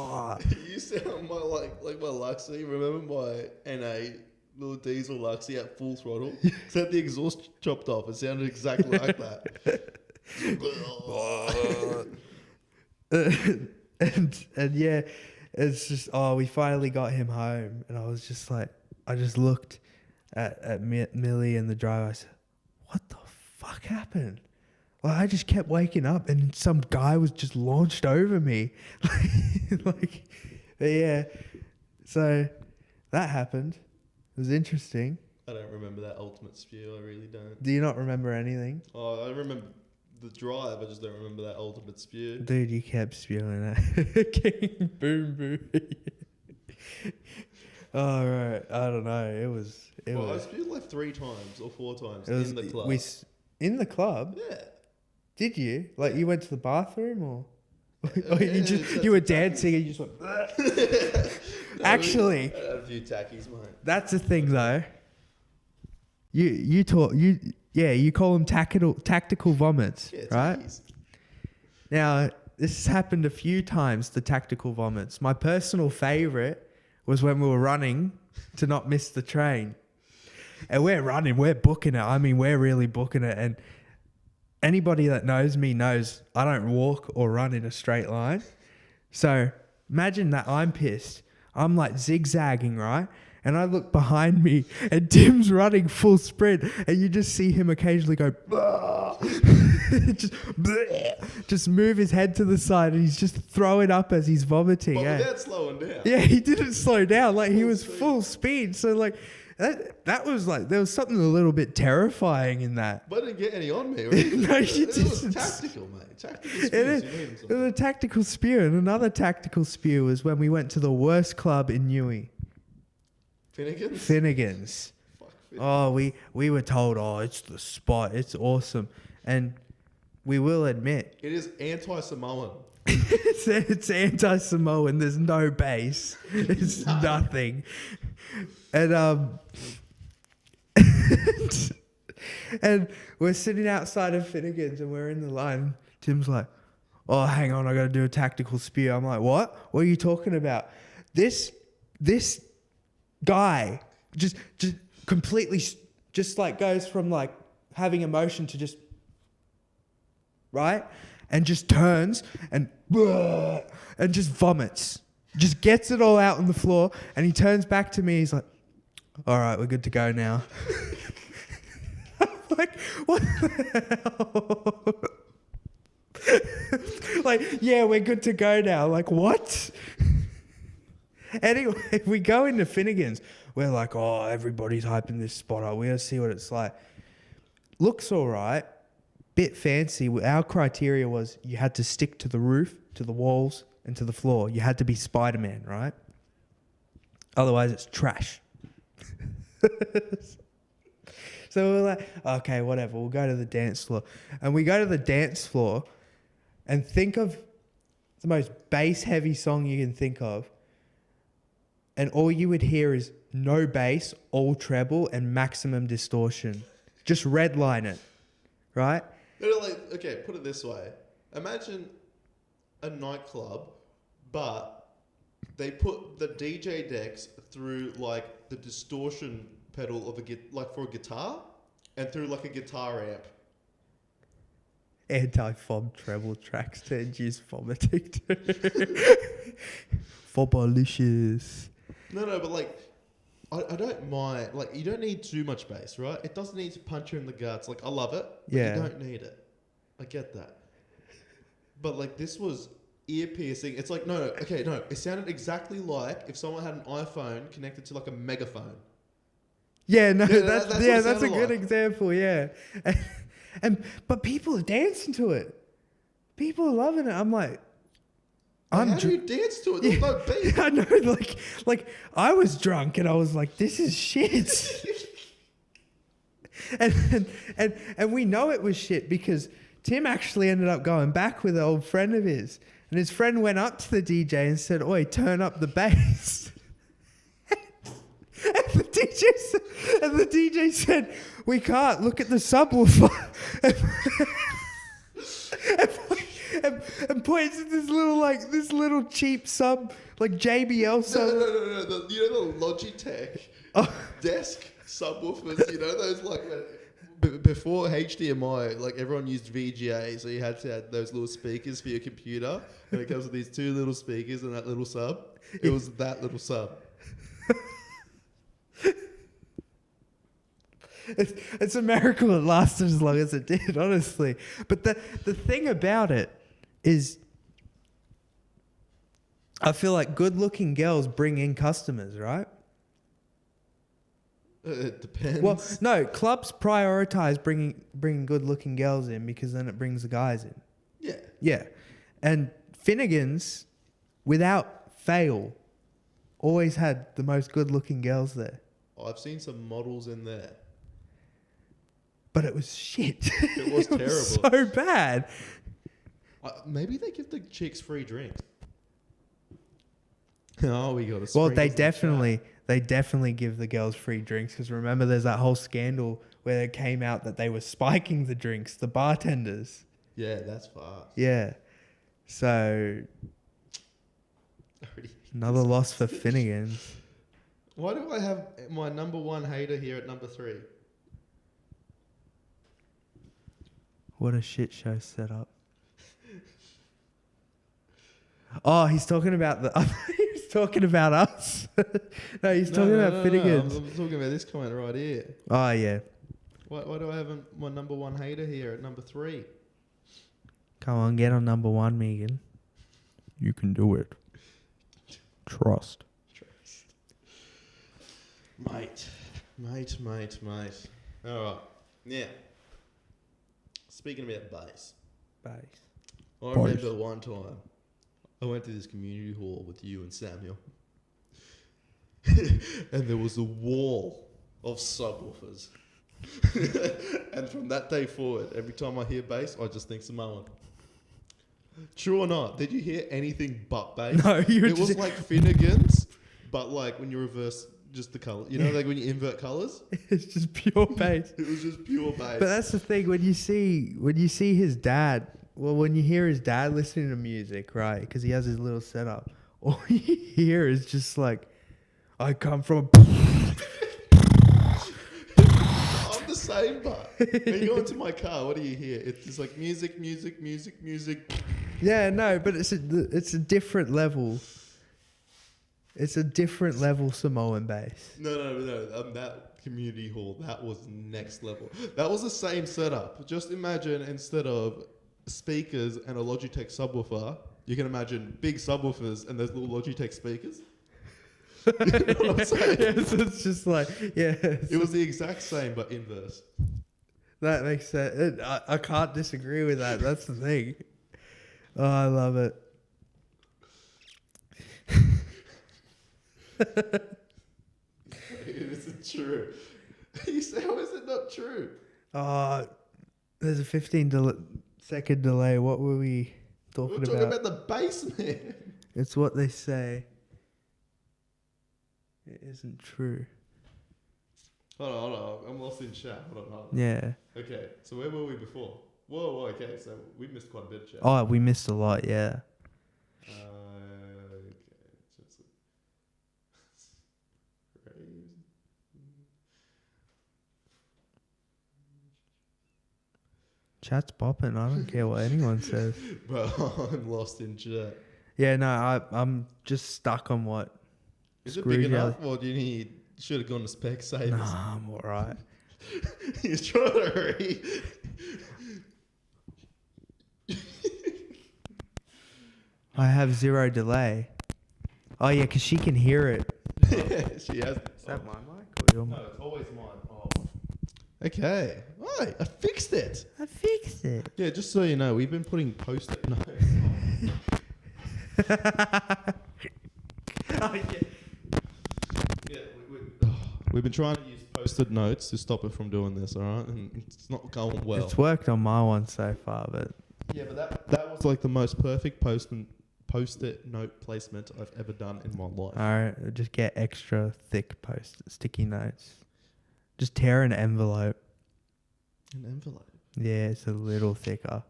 You sound my like my Luxie. Remember my NA little diesel Luxie at full throttle? It's had the exhaust chopped off. It sounded exactly like that. and yeah, it's just we finally got him home, and I was just like, I just looked at Millie and the driver. I said, "What the fuck happened?" Like, I just kept waking up, and some guy was just launched over me, like, but yeah. So that happened. It was interesting. I don't remember that ultimate spew. I really don't. Do you not remember anything? Oh, I remember the drive. I just don't remember that ultimate spew. Dude, you kept spewing that. King boom boom. Oh, right. I don't know. It was. I spewed like 3 times or 4 times It was in the club. In the club? Yeah. Did you? Like, you went to the bathroom, or Yeah, you were dancing and you just went. Actually, I had a few tackies, mate. that's the thing though. You call them tactical vomits, Yeah, right? tackies. Now, this has happened a few times, the tactical vomits. My personal favourite was when we were running to not miss the train. And we're running, we're booking it. I mean, we're really booking it. And anybody that knows me knows I don't walk or run in a straight line. So imagine that I'm pissed. I'm like zigzagging, right? And I look behind me and Tim's running full sprint, and you just see him occasionally go, just move his head to the side, and he's just throwing up as he's vomiting. But eh? without slowing down. Yeah, he didn't slow down. Like, he Full was speed. full speed. So like that was like, there was something a little bit terrifying in that. But I didn't get any on me. Really. No, you It was didn't. tactical, mate. Tactical It spews. is. You need It was a tactical spew. And another tactical spew was when we went to the worst club in Newey, Finnegan's? Finnegan's. Fuck, Finnegan's. Oh, we were told, it's the spot, it's awesome. And we will admit, It is anti-Samoan. it's anti-Samoan. There's no base. It's nothing. And and we're sitting outside of Finnegan's and we're in the line. Tim's like, "Oh, hang on, I got to do a tactical spew." I'm like, "What? What are you talking about?" This guy just completely just like goes from like having emotion to just right, and just turns and just vomits. Just gets it all out on the floor, and he turns back to me. He's like, "All right, we're good to go now." I'm like, what the hell? Like, yeah, we're good to go now. Like, what? Anyway, we go into Finnegan's. We're like, oh, everybody's hyping this spot up. We gotta see what it's like. Looks all right. Bit fancy. Our criteria was you had to stick to the roof, to the walls, and to the floor. You had to be Spider-Man, right? Otherwise, it's trash. So we're like, okay, whatever. We'll go to the dance floor. And we go to the dance floor and think of the most bass-heavy song you can think of. And all you would hear is no bass, all treble, and maximum distortion. Just redline it, right? Okay, put it this way. Imagine a nightclub, but they put the DJ decks through like the distortion pedal of like for a guitar, and through like a guitar amp. Anti-fob treble tracks to induce vomiting. Fobolicious. No, but like, I don't mind. Like, you don't need too much bass, right? It doesn't need to punch you in the guts. Like, I love it, but Yeah. you don't need it. I get that. But like, this was ear piercing. It's like, no. It sounded exactly like if someone had an iPhone connected to like a megaphone. Yeah, no, Yeah, that's that's what it that's a sounded good like. example. Yeah, but people are dancing to it. People are loving it. I'm like, How do you dance to it? There's no beat. I know, like I was drunk and I was like, this is shit. and we know it was shit because Tim actually ended up going back with an old friend of his, and his friend went up to the DJ and said, "Oi, turn up the bass." And the DJ said, "We can't. Look at the subwoofer." And points at this little cheap sub, like JBL No, sub. no. You know the Logitech Oh. desk subwoofers. You know those like before HDMI, like everyone used VGA, so you had to have those little speakers for your computer, and it comes with these two little speakers and that little sub. It was that little sub. It's a miracle it lasted as long as it did, honestly. But the thing about it is, I feel like good-looking girls bring in customers, right? It depends. Well, no, clubs prioritize bringing good-looking girls in because then it brings the guys in. Yeah. Yeah, and Finnegan's, without fail, always had the most good-looking girls there. I've seen some models in there. But it was shit. It was terrible. So bad. Maybe they give the chicks free drinks. Oh, we got a. Well, they definitely give the girls free drinks because remember, there's that whole scandal where it came out that they were spiking the drinks, the bartenders. Yeah, that's fast. Yeah. So another loss for Finnegan's. Why do I have my number one hater here at number 3? What a shit show setup. Oh, he's talking about he's talking about us. No, he's talking about Finnegan's. I'm talking about this comment right here. Oh, yeah. Why do I have my number one hater here at number 3? Come on, get on number 1, Megan. You can do it. Trust. Mate. All right. Yeah. Speaking about bass, I remember one time I went to this community hall with you and Samuel, and there was a wall of subwoofers. And from that day forward, every time I hear bass, I just think Samoan. True or not? Did you hear anything but bass? No, it was like Finnegan's, but like when you reverse just the color, you know, like when you invert colors. It's just pure bass. It was just pure bass. But that's the thing, when you see his dad, well, when you hear his dad listening to music, right, because he has his little setup, all you hear is just like, I come from I'm the same, but when you go into my car, what do you hear? It's just like music. Yeah, no, but it's a different level. It's a different level Samoan bass. No. That community hall, that was next level. That was the same setup. Just imagine instead of speakers and a Logitech subwoofer, you can imagine big subwoofers and those little Logitech speakers. You know what I'm saying? Yes, it's just like, yeah. It was the exact same, but inverse. That makes sense. I can't disagree with that. That's the thing. Oh, I love it. It isn't true. You say, how is it not true? There's a 15-second delay. What were we talking We're talking about the bass, man. It's what they say. It isn't true. Hold on. I'm lost in chat. Hold on. Yeah. Okay, so where were we before? Whoa, okay, so we missed quite a bit of chat. Oh, we missed a lot, yeah. Okay, crazy. Chat's popping. I don't care what anyone says. Bro, I'm lost in chat. Yeah, no, I'm just stuck on what. Is it Screw big jelly. enough, or do you need? Should have gone to Specsavers. Nah, I'm alright. He's trying to read. I have 0 delay. Oh, yeah, because she can hear it. She has. Is that my mic or your mic? No, it's always mine. Oh. Okay. Right, I fixed it. I fixed it. Yeah, just so you know, we've been putting post-it notes. Oh, yeah. Yeah, we've been trying to use post-it notes to stop it from doing this, all right? And it's not going well. It's worked on my one so far, but Yeah, but that was like the most perfect post-it note placement I've ever done in my life. alright, just get extra thick sticky notes. Just tear an envelope. An envelope. Yeah, it's a little thicker.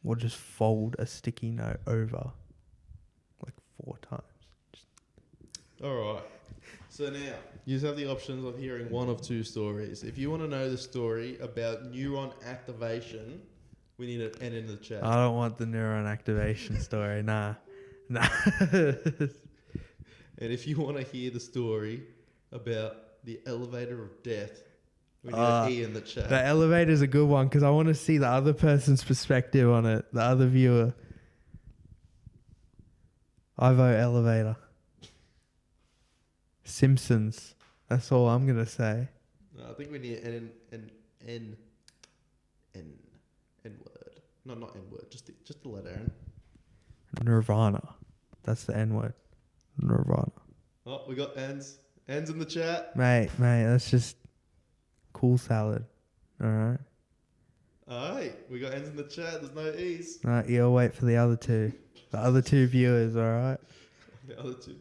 Or just fold a sticky note over like 4 times. All right. So now, you have the options of hearing one of 2 stories. If you want to know the story about neuron activation, we need an N in the chat. I don't want the neuron activation story. Nah. And if you want to hear the story about the elevator of death, we need an E in the chat. The elevator's a good one because I want to see the other person's perspective on it. The other viewer. I vote elevator. Simpsons. That's all I'm going to say. No, I think we need an N word. No, not N word. Just the letter N. Nirvana. That's the N word. Nirvana. Oh, we got N's. N's in the chat. Mate, that's just cool salad. Alright? Alright, we got N's in the chat. There's no E's. Alright, you'll wait for the other 2. The other 2 viewers, alright? The other 2.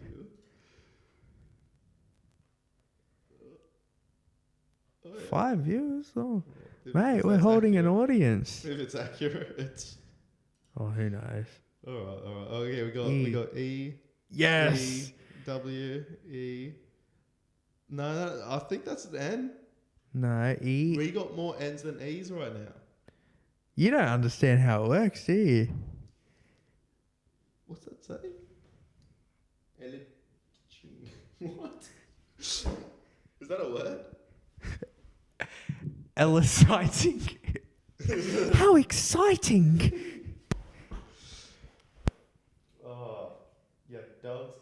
Oh, yeah. 5 viewers? Oh. If Mate, we're holding an audience. If it's accurate, it's... Oh, who knows? Alright. Okay, we got E. Yes! E, W, E. No, I think that's an N. No, E. We got more N's than E's right now. You don't understand how it works, do you? What's that say? What? Is that a word? Eliciting. How exciting! Oh, yeah, dogs.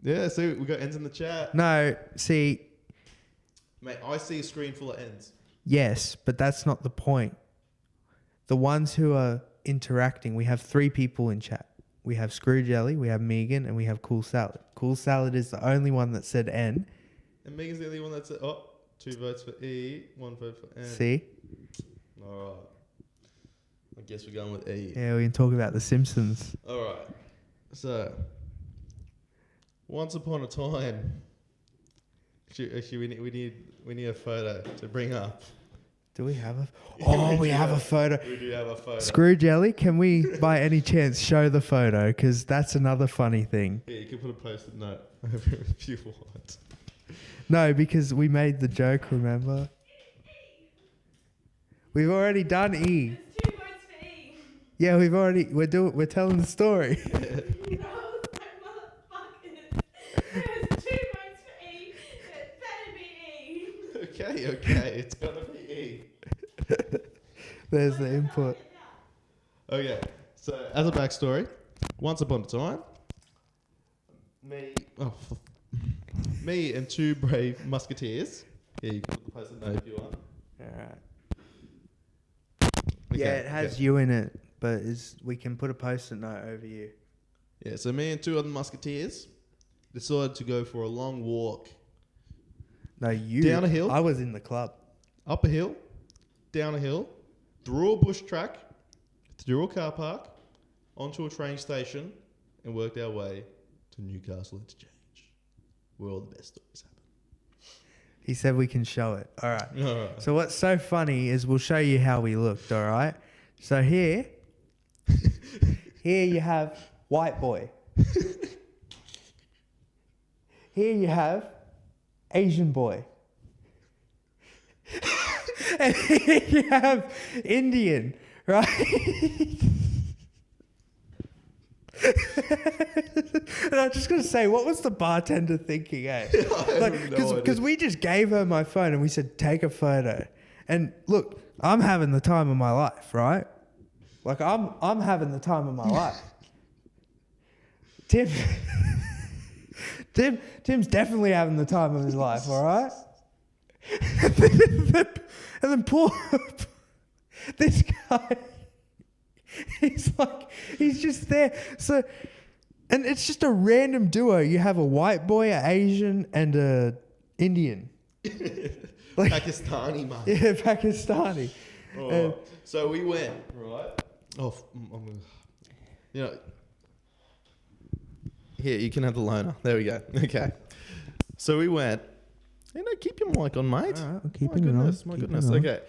Yeah, so we got N's in the chat. No, see, Mate, I see a screen full of N's. yes, but that's not the point. The ones who are interacting, we have 3 people in chat. We have Screw Jelly, we have Megan, and we have Cool Salad. Cool Salad is the only one that said N. And Megan's the only one that said, 2 votes for E, 1 vote for N. See? Alright. I guess we're going with E. Yeah, we can talk about The Simpsons. Alright. So, once upon a time, actually we need a photo to bring up. Do we have a... Oh, we have a photo. We do have a photo. Screw Jelly, can we by any chance show the photo? Because that's another funny thing. Yeah, you can put a post-it note over if you want. No, because we made the joke, remember? We've already done E. There's 2 votes for E. Yeah, we're telling the story. No, motherfuckers. There's 2 votes for E. It better be E. Okay, it's gonna be E. There's the input. Okay, so as a backstory, once upon a time, me and 2 brave musketeers. Yeah, you can put the post-it note if you want. Alright. Okay, Yeah, it has you in it, but we can put a post-it note over you. Yeah, so me and 2 other musketeers decided to go for a long walk No, you. Down a hill? I was in the club. up a hill, down a hill, through a bush track, through a car park, onto a train station, and worked our way to Newcastle Interchange, where all the best stories happen. He said we can show it. All right. All right. So what's so funny is we'll show you how we looked. All right. So here you have white boy. Here you have Asian boy. And here you have Indian, right? And I'm just gonna say, what was the bartender thinking, eh? Because we just gave her my phone and we said, take a photo. And look, I'm having the time of my life, right? Like I'm having the time of my life. Tim's definitely having the time of his life, all right? And then poor this guy, he's just there. So, and it's just a random duo. You have a white boy, an Asian, and a Indian. Like, Pakistani, man. yeah, Pakistani. Oh, so we went, right? Here, you can have the loaner. There we go. Okay. So we went. Keep your mic on, mate. All right, I'm My keeping it on. goodness, my Keeping goodness. it on. Okay.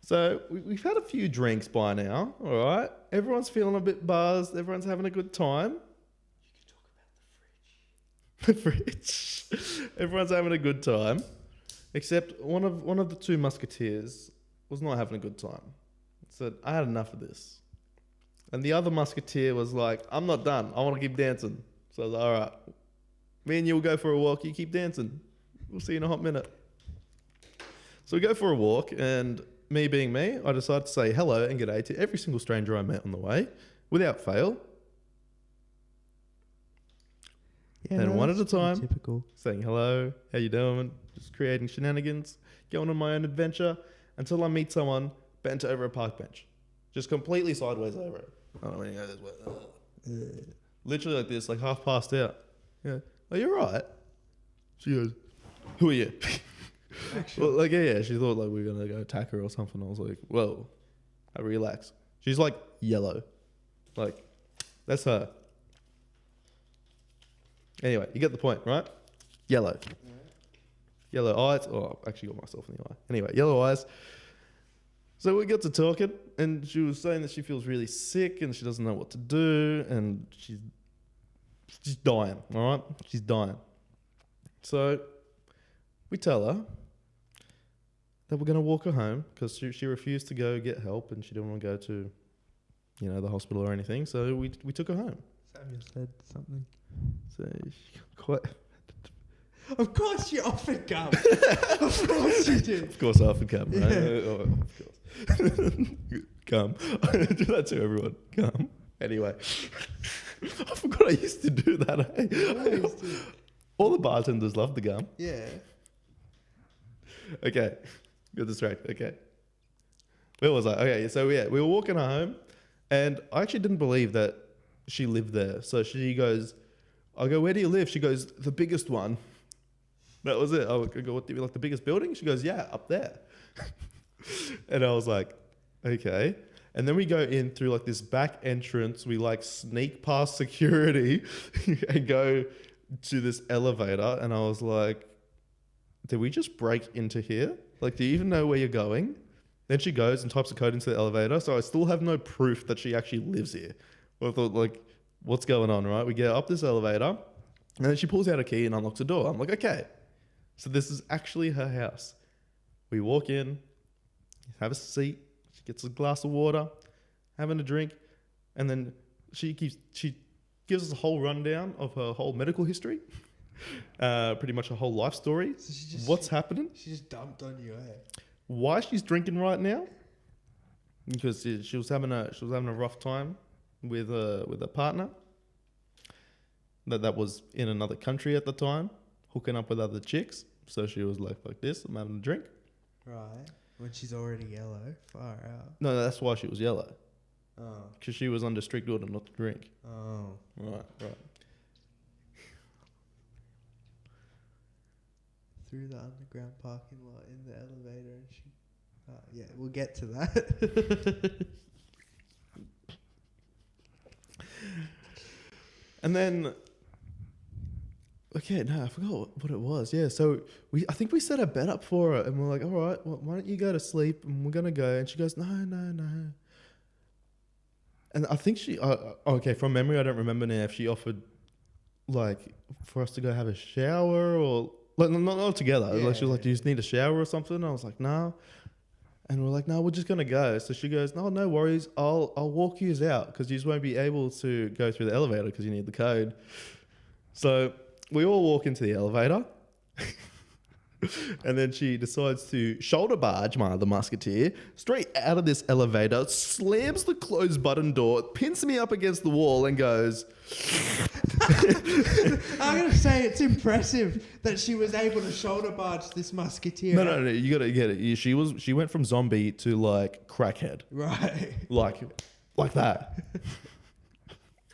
So we've had a few drinks by now, all right? Everyone's feeling a bit buzzed. Everyone's having a good time. You can talk about the fridge. The fridge. Everyone's having a good time, except one of the two musketeers was not having a good time. Said, I had enough of this. And the other musketeer was like, I'm not done. I want to keep dancing. So I was like, all right, me and you will go for a walk. You keep dancing. We'll see you in a hot minute. So we go for a walk, and me being me, I decided to say hello and g'day to every single stranger I met on the way, without fail. Yeah, And one at a that's pretty time. Typical. Saying hello, how you doing? Just creating shenanigans, going on my own adventure, until I meet someone bent over a park bench. Just completely sideways over it. I don't know when you go this way. Literally like this, like half passed out. Yeah. Are you alright? She goes, who are you? Well, like, yeah, she thought like we were going to go attack her or something. I was like, whoa, I relax. She's like yellow. Like, that's her. Anyway, you get the point, right? Yellow. Yellow eyes. Oh, I actually got myself in the eye. Anyway, yellow eyes. So we got to talking, and she was saying that she feels really sick and she doesn't know what to do, and she's dying, all right? She's dying. So we tell her that we're going to walk her home because she refused to go get help and she didn't want to go to, the hospital or anything. So we took her home. Samuel said something. So she got quite... Of course you offered gum. Of course you did. Of course I offered gum, right? Yeah. Oh, of course. Gum. I do that to everyone. Gum. Anyway. I forgot I used to do that. Eh? All the bartenders love the gum. Yeah. Okay. Got distracted. Okay. Where was I? Okay, so yeah, we were walking her home, and I actually didn't believe that she lived there. So she goes, I go, where do you live? She goes, the biggest one. That was it. I go, what do you mean, like the biggest building? She goes, yeah, up there. And I was like, okay. And then we go in through like this back entrance. We like sneak past security and go to this elevator. And I was like, did we just break into here? Like, do you even know where you're going? Then she goes and types a code into the elevator. So I still have no proof that she actually lives here. I thought, like, what's going on, right? We get up this elevator, and then she pulls out a key and unlocks the door. I'm like, okay, so this is actually her house. We walk in, have a seat. She gets a glass of water, having a drink, and then she gives us a whole rundown of her whole medical history, pretty much her whole life story. So what's happening? She just dumped on you, eh? Why she's drinking right now? Because she was having a rough time with a partner that was in another country at the time, hooking up with other chicks. So she was like this, I'm having a drink. Right. When she's already yellow. Far out. No, that's why she was yellow. Oh. Because she was under strict order not to drink. Oh. Right. Through the underground parking lot in the elevator, and she... yeah, we'll get to that. And then, okay, no, I forgot what it was. Yeah, so I think we set a bet up for her, and we're like, all right, well, why don't you go to sleep, and we're gonna go. And she goes, no. And I think she, okay, from memory, I don't remember now if she offered, like, for us to go have a shower or like not together. Yeah. Like she was like, do you just need a shower or something? And I was like, no. And we're like, no, we're just gonna go. So she goes, no worries, I'll walk you out because you just won't be able to go through the elevator because you need the code. So we all walk into the elevator, and then she decides to shoulder barge the musketeer straight out of this elevator, slams the closed button door, pins me up against the wall, and goes. I'm going to say it's impressive that she was able to shoulder barge this musketeer. No, you gotta get it. She went from zombie to like crackhead. Right. Like that.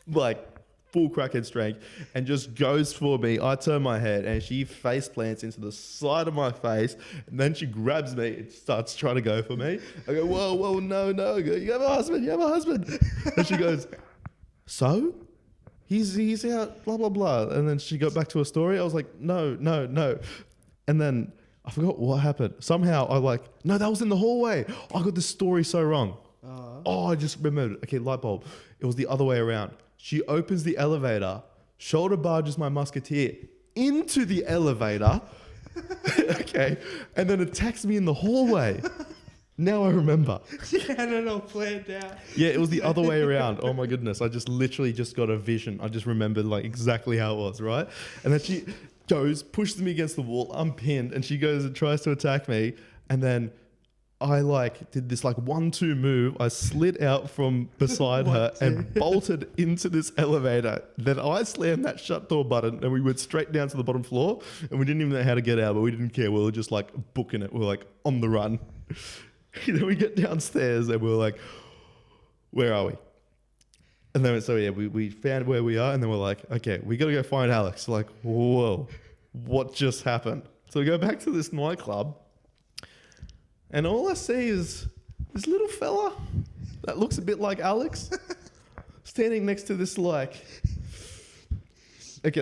Like full crackhead strength, and just goes for me. I turn my head and she face plants into the side of my face, and then she grabs me and starts trying to go for me. I go, whoa, no. I go, you have a husband. And she goes, so? He's out, blah, blah, blah. And then she got back to her story. I was like, no. And then I forgot what happened. Somehow no, that was in the hallway. I got this story so wrong. Oh, I just remembered. Okay, light bulb. It was the other way around. She opens the elevator, shoulder barges my musketeer into the elevator, okay, and then attacks me in the hallway. Now I remember. She had it all planned out. Yeah, it was the other way around. Oh my goodness. I just literally just got a vision. I just remembered exactly how it was, right? And then she goes, pushes me against the wall, I'm pinned, and she goes and tries to attack me. And then I did this 1-2 move. I slid out from beside her and bolted into this elevator. Then I slammed that shut door button and we went straight down to the bottom floor. And we didn't even know how to get out, but we didn't care. We were just booking it. We were on the run. Then we get downstairs and we're where are we? And then we found where we are and then we're okay, we got to go find Alex. Whoa, what just happened? So we go back to this nightclub and all I see is this little fella that looks a bit like Alex standing next to this okay,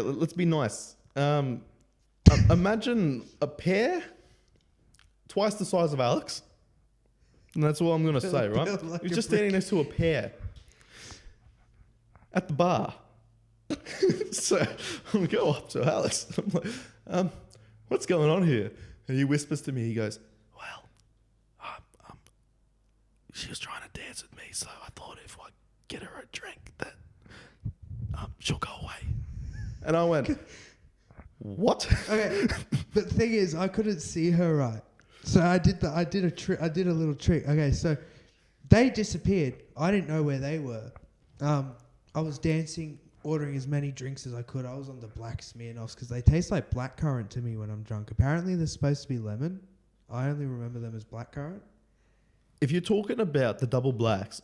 let's be nice. Imagine a pear twice the size of Alex. And that's all I'm going to say, right? He's just standing next to a pear at the bar. So I go up to Alex. I'm what's going on here? And he whispers to me, he goes, well, she was trying to dance with me, so I thought if I get her a drink that she'll go away. And I went, what? Okay, but the thing is, I couldn't see her right. So I did a little trick. Okay, so they disappeared. I didn't know where they were. I was dancing, ordering as many drinks as I could. I was on the black Smirnoffs because they taste like blackcurrant to me when I'm drunk. Apparently they're supposed to be lemon. I only remember them as blackcurrant. If you're talking about the double blacks,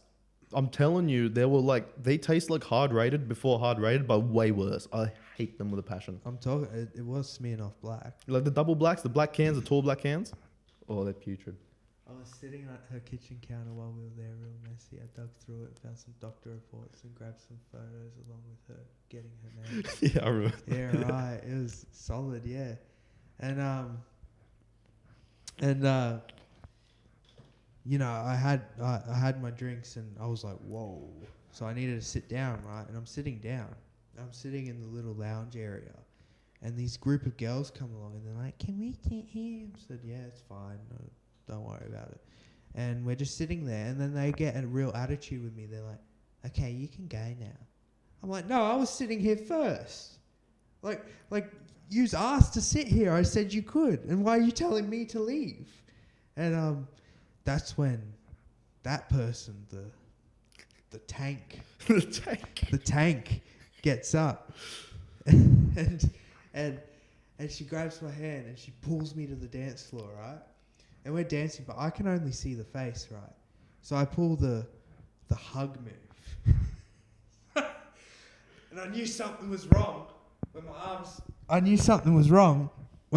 I'm telling you, they taste like hard rated before hard rated, but way worse. I hate them with a passion. I'm talking. It was Smirnoff Black. Like the double blacks, the black cans, the tall black cans. Oh, they're putrid. I was sitting at her kitchen counter while we were there, real messy. I dug through it, found some doctor reports, and grabbed some photos along with her getting her name. Yeah, I remember. Yeah, right. It was solid, yeah. And I had my drinks, and I was like, whoa. So I needed to sit down, right? And I'm sitting down. I'm sitting in the little lounge area. And these group of girls come along and they're like, can we sit here? I said, yeah, it's fine. No, don't worry about it. And we're just sitting there. And then they get a real attitude with me. They're like, okay, you can go now. I'm like, no, I was sitting here first. Like you's asked to sit here. I said you could. And why are you telling me to leave? And that's when that person, the tank, the tank gets up. And she grabs my hand and she pulls me to the dance floor, right? And we're dancing, but I can only see the face, right? So I pull the hug move. And I knew something was wrong when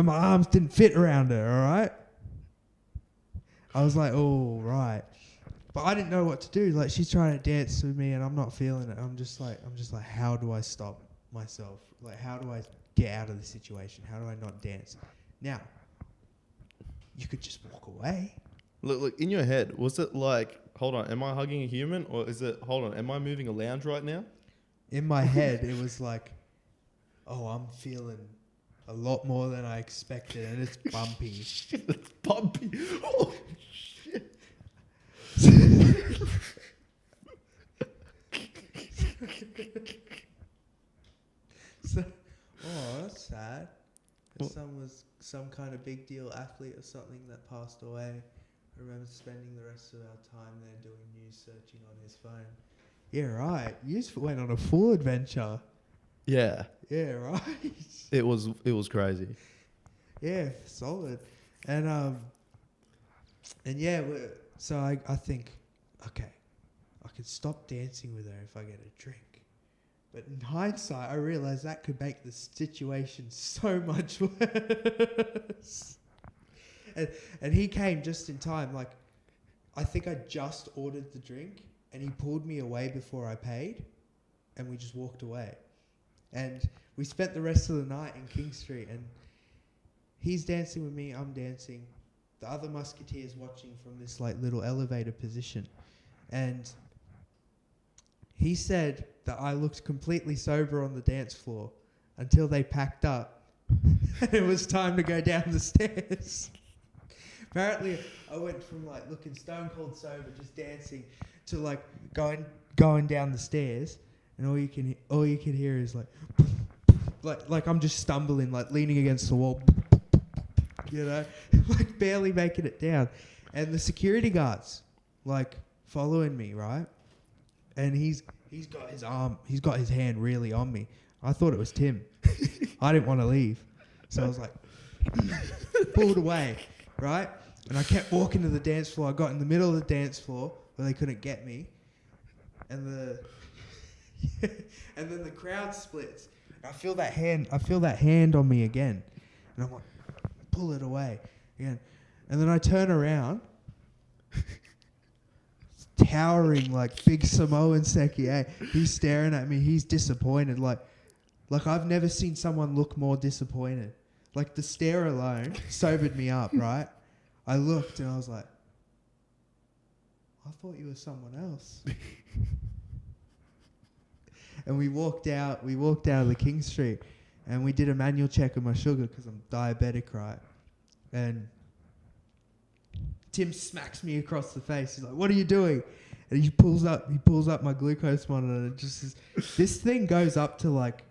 my arms didn't fit around her, all right? I was like, oh, right. But I didn't know what to do. She's trying to dance with me and I'm not feeling it. I'm just like, how do I stop myself? How do I get out of this situation? How do I not dance? Now, you could just walk away. Look, in your head, was it hold on, am I hugging a human? Or is it, hold on, am I moving a lounge right now? In my head, it was oh, I'm feeling a lot more than I expected, and it's bumpy. It's bumpy. Oh, shit. That's sad. Son was some kind of big deal athlete or something that passed away. I remember spending the rest of our time there doing news searching on his phone. Yeah, right. You just went on a full adventure. Yeah. Yeah, right. It was crazy. Yeah, solid. And yeah, so I think, okay, I could stop dancing with her if I get a drink. But in hindsight, I realised that could make the situation so much worse. And he came just in time. I think I just ordered the drink, and he pulled me away before I paid, and we just walked away. And we spent the rest of the night in King Street, and he's dancing with me, I'm dancing. The other musketeer's watching from this like little elevator position. And he said that I looked completely sober on the dance floor until they packed up and it was time to go down the stairs. Apparently, I went from like looking stone cold sober, just dancing, to like going down the stairs, and all you can hear is like I'm just stumbling, like leaning against the wall, you know, like barely making it down, and the security guards like following me, right, and he's got his hand really on me. I thought it was Tim. I didn't want to leave, so I was like pulled away, right. And I kept walking to the dance floor. I got in the middle of the dance floor where they couldn't get me. And and then the crowd splits. And I feel that hand on me again. And I'm like, pull it away again. And then I turn around. Towering like big Samoan Sekie. He's staring at me. He's disappointed. Like I've never seen someone look more disappointed. Like the stare alone sobered me up, right? I looked and I was like, I thought you were someone else. And we walked out of the King Street and we did a manual check of my sugar because I'm diabetic, right? And Tim smacks me across the face. He's like, what are you doing? And he pulls up my glucose monitor and it just says, this thing goes up to like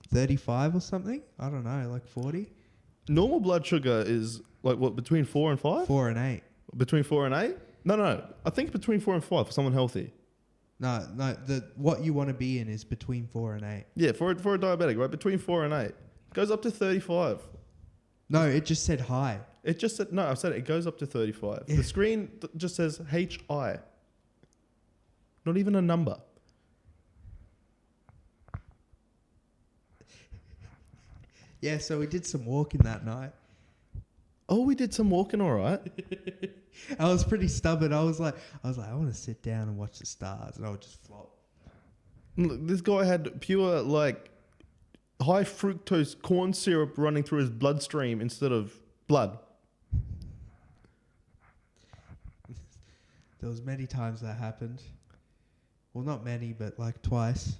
35 or something. I don't know, like 40. Normal blood sugar is like what, between 4 and 5? 4 and 8. Between 4 and 8? No. I think between 4 and 5 for someone healthy. No. What you want to be in is between 4 and 8. Yeah, for a diabetic, right? Between 4 and 8. Goes up to 35. No, it just said high. It just said, no, I said it goes up to 35. Yeah. The screen just says HI. Not even a number. Yeah, so we did some walking that night. Oh, we did some walking, all right. I was pretty stubborn. I was like, I want to sit down and watch the stars, and I would just flop. Look, this guy had pure, like, high fructose corn syrup running through his bloodstream instead of blood. There was many times that happened. Well, not many, but like twice.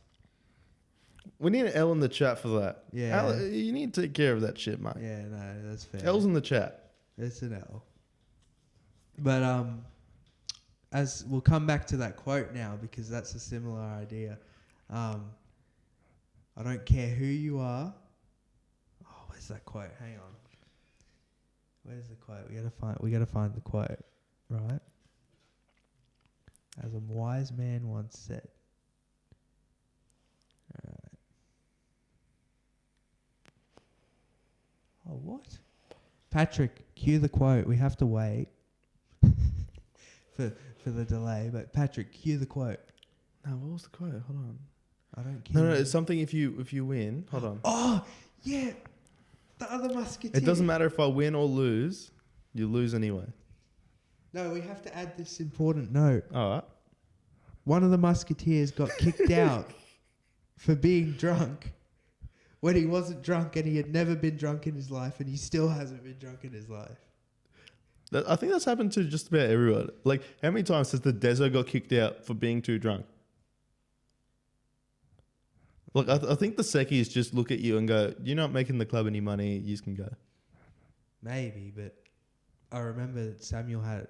We need an L in the chat for that. Yeah. Al, you need to take care of that shit, mate. Yeah, no, that's fair. L's in the chat. It's an L. But as we'll come back to that quote now because that's a similar idea. I don't care who you are. Oh, where's that quote? Hang on. Where's the quote? We gotta find the quote, right? As a wise man once said. All right. Oh, what? Patrick, cue the quote. We have to wait for the delay. But Patrick, cue the quote. No, what was the quote? Hold on. I don't care. No, it's something if you win. Hold on. Oh, yeah. The other musketeer. It doesn't matter if I win or lose. You lose anyway. No, we have to add this important note. All right. One of the musketeers got kicked out for being drunk when he wasn't drunk and he had never been drunk in his life and he still hasn't been drunk in his life. I think that's happened to just about everyone. Like, how many times has the Dezo got kicked out for being too drunk? Look, I think the Sekis just look at you and go, you're not making the club any money, you just can go. Maybe, but I remember that Samuel had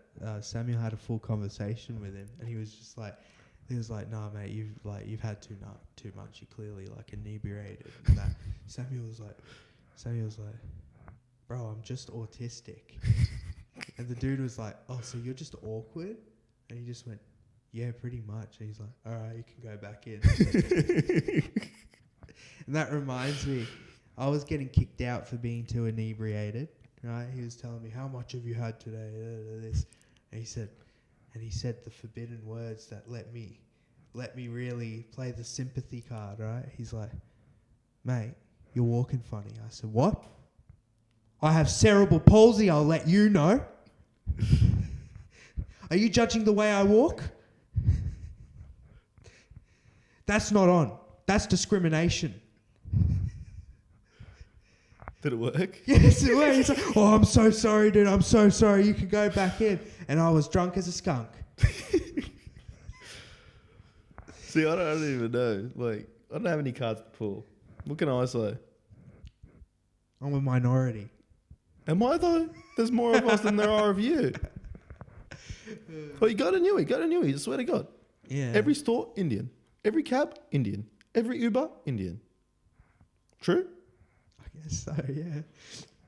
a full conversation with him, and he was like, "Nah, mate, you've had too much. You're clearly like inebriated." And that Samuel was like, "Bro, I'm just autistic." And the dude was like, "Oh, so you're just awkward?" And he just went, "Yeah, pretty much." And he's like, "All right, you can go back in." And that reminds me, I was getting kicked out for being too inebriated. Right? He was telling me, how much have you had today? This, and he said the forbidden words that let me really play the sympathy card. Right? He's like, mate, you're walking funny. I said, what? I have cerebral palsy. I'll let you know. Are you judging the way I walk? That's not on. That's discrimination. Did it work? Yes, it was. He's like, oh, I'm so sorry, dude. I'm so sorry. You can go back in. And I was drunk as a skunk. See, I don't even know. Like, I don't have any cards to pull. What can I say? I'm a minority. Am I though? There's more of us than there are of you. But you got a newie. Got a newie. I swear to God. Yeah. Every store, Indian. Every cab, Indian. Every Uber, Indian. True? I guess so, yeah.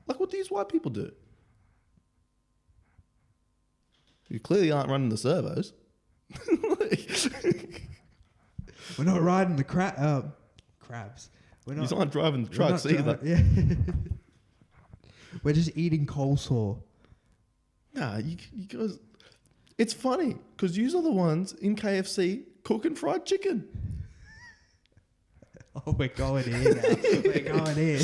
Like, what do these white people do? You clearly aren't running the servos. We're not riding the crabs. We're You aren't driving the trucks either. Yeah. We're just eating coleslaw. Nah, you guys... It's funny, because you are the ones in KFC cooking fried chicken. Oh, we're going here now. We're going here.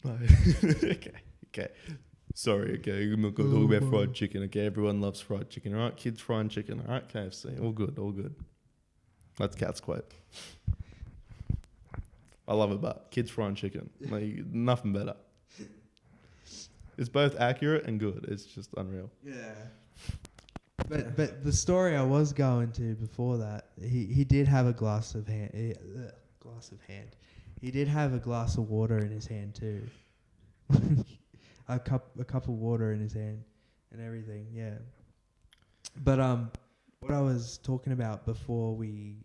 No. Okay. Sorry, okay. I'm not going to talk about fried chicken. Okay, everyone loves fried chicken. All right, kids frying chicken. All right, KFC. All good, all good. That's Kat's quote. I love it, but kids frying chicken. Like, nothing better. It's both accurate and good. It's just unreal. Yeah. But the story I was going to before that, he did have a glass of hand. He did have a glass of water in his hand too. a cup of water in his hand and everything. Yeah. But what I was talking about before we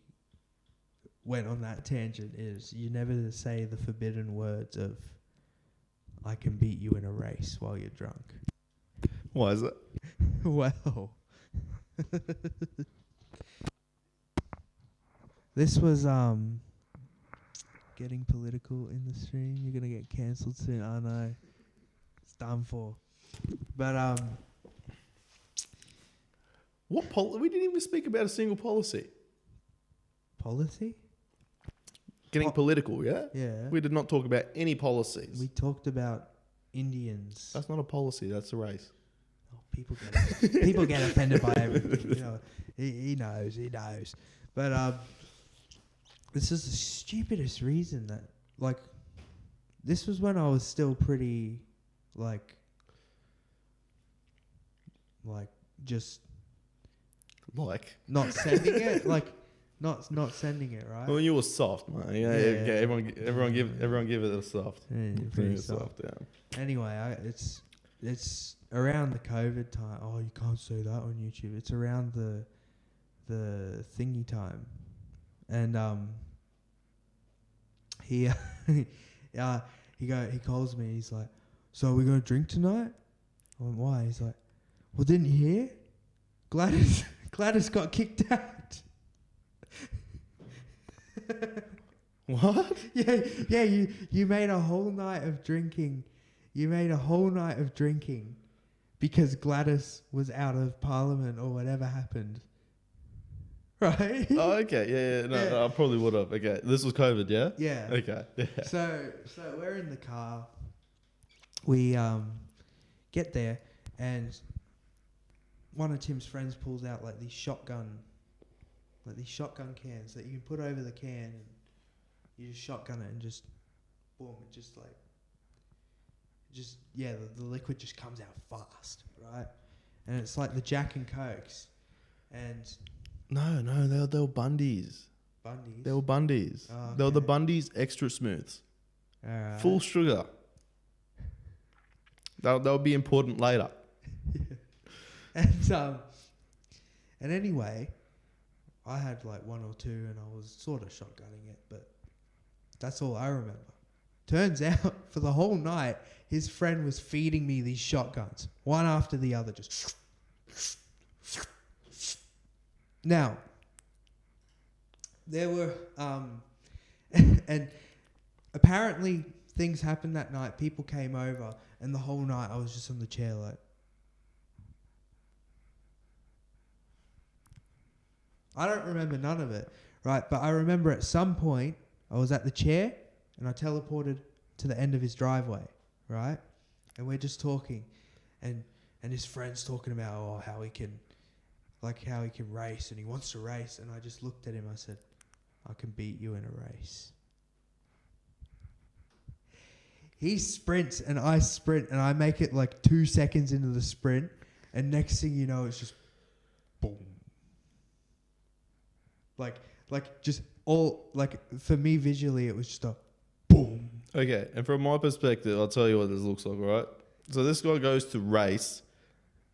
went on that tangent is you never say the forbidden words of "I can beat you in a race" while you're drunk. Why is that? Well, this was getting political in the stream. You're gonna get cancelled soon. I know. It's done for. But What we didn't even speak about a single policy. policy? Getting political, yeah? Yeah. We did not talk about any policies. We talked about Indians. That's not a policy, that's a race. Oh, people get offended by everything. You know, he knows. But this is the stupidest reason that, like, this was when I was still pretty, like just Like? not sending it, like not sending it, right? Well, you were soft, man. Yeah. Okay. Everyone give it a soft. Yeah, Give pretty it a soft. yeah. Anyway, it's around the COVID time. Oh, you can't say that on YouTube. It's around the thingy time, and he he calls me. He's like, "So are we gonna drink tonight?" I went, "Why?" He's like, "Well, didn't you hear? Gladys got kicked out." What? Yeah. You made a whole night of drinking. You made a whole night of drinking because Gladys was out of Parliament or whatever happened. Right? Oh, okay. Yeah. No, I probably would have. Okay. This was COVID, yeah? Yeah. Okay. Yeah. So we're in the car. We get there and one of Tim's friends pulls out like these shotgun cans that you can put over the can and you just shotgun it and just boom, it just like the liquid just comes out fast, right? And it's like the Jack and Cokes and No, they were Bundies. Bundies. They were Bundies. Oh, They were the okay. Bundies extra smooths. Alright. Full sugar. That'll be important later. And anyway, I had like one or two and I was sort of shotgunning it, but that's all I remember. Turns out for the whole night, his friend was feeding me these shotguns, one after the other, just. Now, there were, and apparently things happened that night. People came over, and the whole night I was just on the chair like. I don't remember none of it, right? But I remember at some point I was at the chair and I teleported to the end of his driveway, right? And we're just talking, and his friend's talking about how he can race and he wants to race, and I just looked at him. I said, "I can beat you in a race." He sprints and I sprint and I make it like 2 seconds into the sprint, and next thing you know, it's just boom. Like just all like for me visually, it was just a boom. Okay, and from my perspective, I'll tell you what this looks like, right? So this guy goes to race.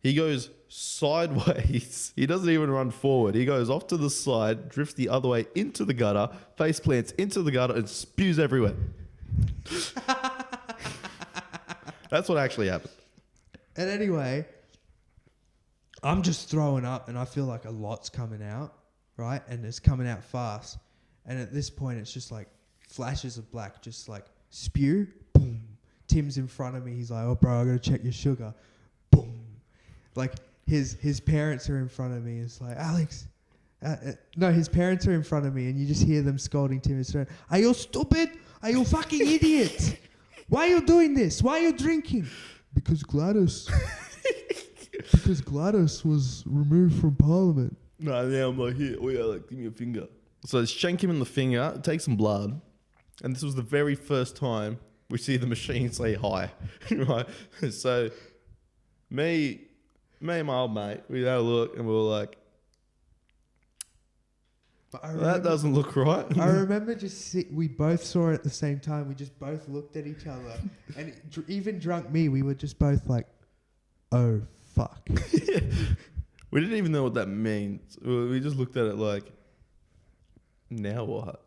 He goes sideways. He doesn't even run forward. He goes off to the side, drifts the other way into the gutter, face plants into the gutter, and spews everywhere. That's what actually happened. And anyway, I'm just throwing up and I feel like a lot's coming out, right? And it's coming out fast. And at this point, it's just like flashes of black, just like spew, boom. Tim's in front of me. He's like, oh, bro, I got to check your sugar. Boom. Like his parents are in front of me. It's like, Alex. No, his parents are in front of me and you just hear them scolding Tim. It's like, are you stupid? Are you fucking idiot? Why are you doing this? Why are you drinking? Because Gladys was removed from Parliament. No, now I'm like, here, like, give me a finger. So I shank him in the finger, take some blood, and this was the very first time we see the machine say hi, right? So me and my old mate, we had a look and we were like, that doesn't look right. I remember we both saw it at the same time. We just both looked at each other. And even drunk me, we were just both like, oh, fuck. We didn't even know what that means. We just looked at it like, now what?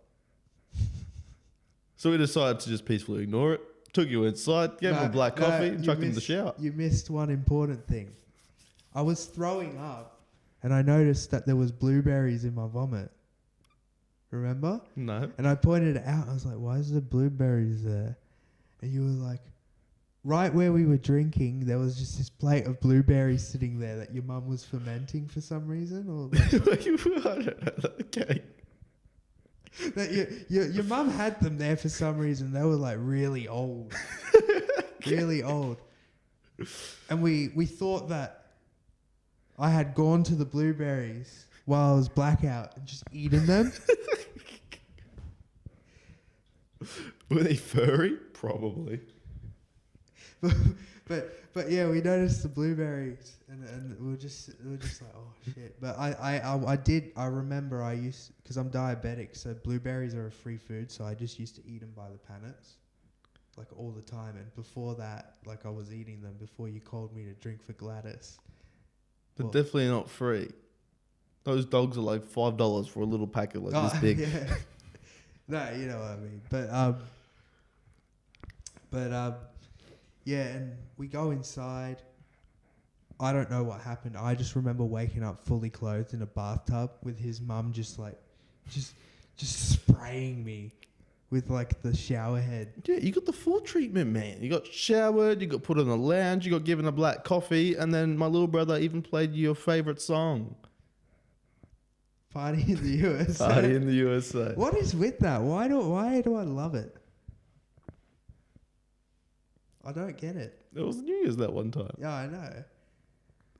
So we decided to just peacefully ignore it. Took you inside, gave him a black coffee, and chucked him in the shower. You missed one important thing. I was throwing up, and I noticed that there was blueberries in my vomit. Remember? No. And I pointed it out. I was like, why is there blueberries there? And you were like, right where we were drinking, there was just this plate of blueberries sitting there that your mum was fermenting for some reason. Or Okay. That your mum had them there for some reason. They were like really old. Really old. And we thought that I had gone to the blueberries while I was blackout and just eaten them. Were they furry? Probably. But yeah, we noticed the blueberries and we were just like, oh shit. But I remember I used, because I'm diabetic, so blueberries are a free food, so I just used to eat them by the pannets, like all the time. And before that, like I was eating them before you called me to drink for Gladys. They're definitely not free. Those dogs are like $5 for a little packet like this big. Yeah. No, you know what I mean. But yeah, and we go inside. I don't know what happened. I just remember waking up fully clothed in a bathtub with his mum just spraying me with like the shower head. Yeah, you got the full treatment, man. You got showered, you got put in a lounge, you got given a black coffee, and then my little brother even played your favorite song. Party in the USA. Party in the USA. What is with that? Why do I love it? I don't get it. It was New Year's that one time. Yeah, I know.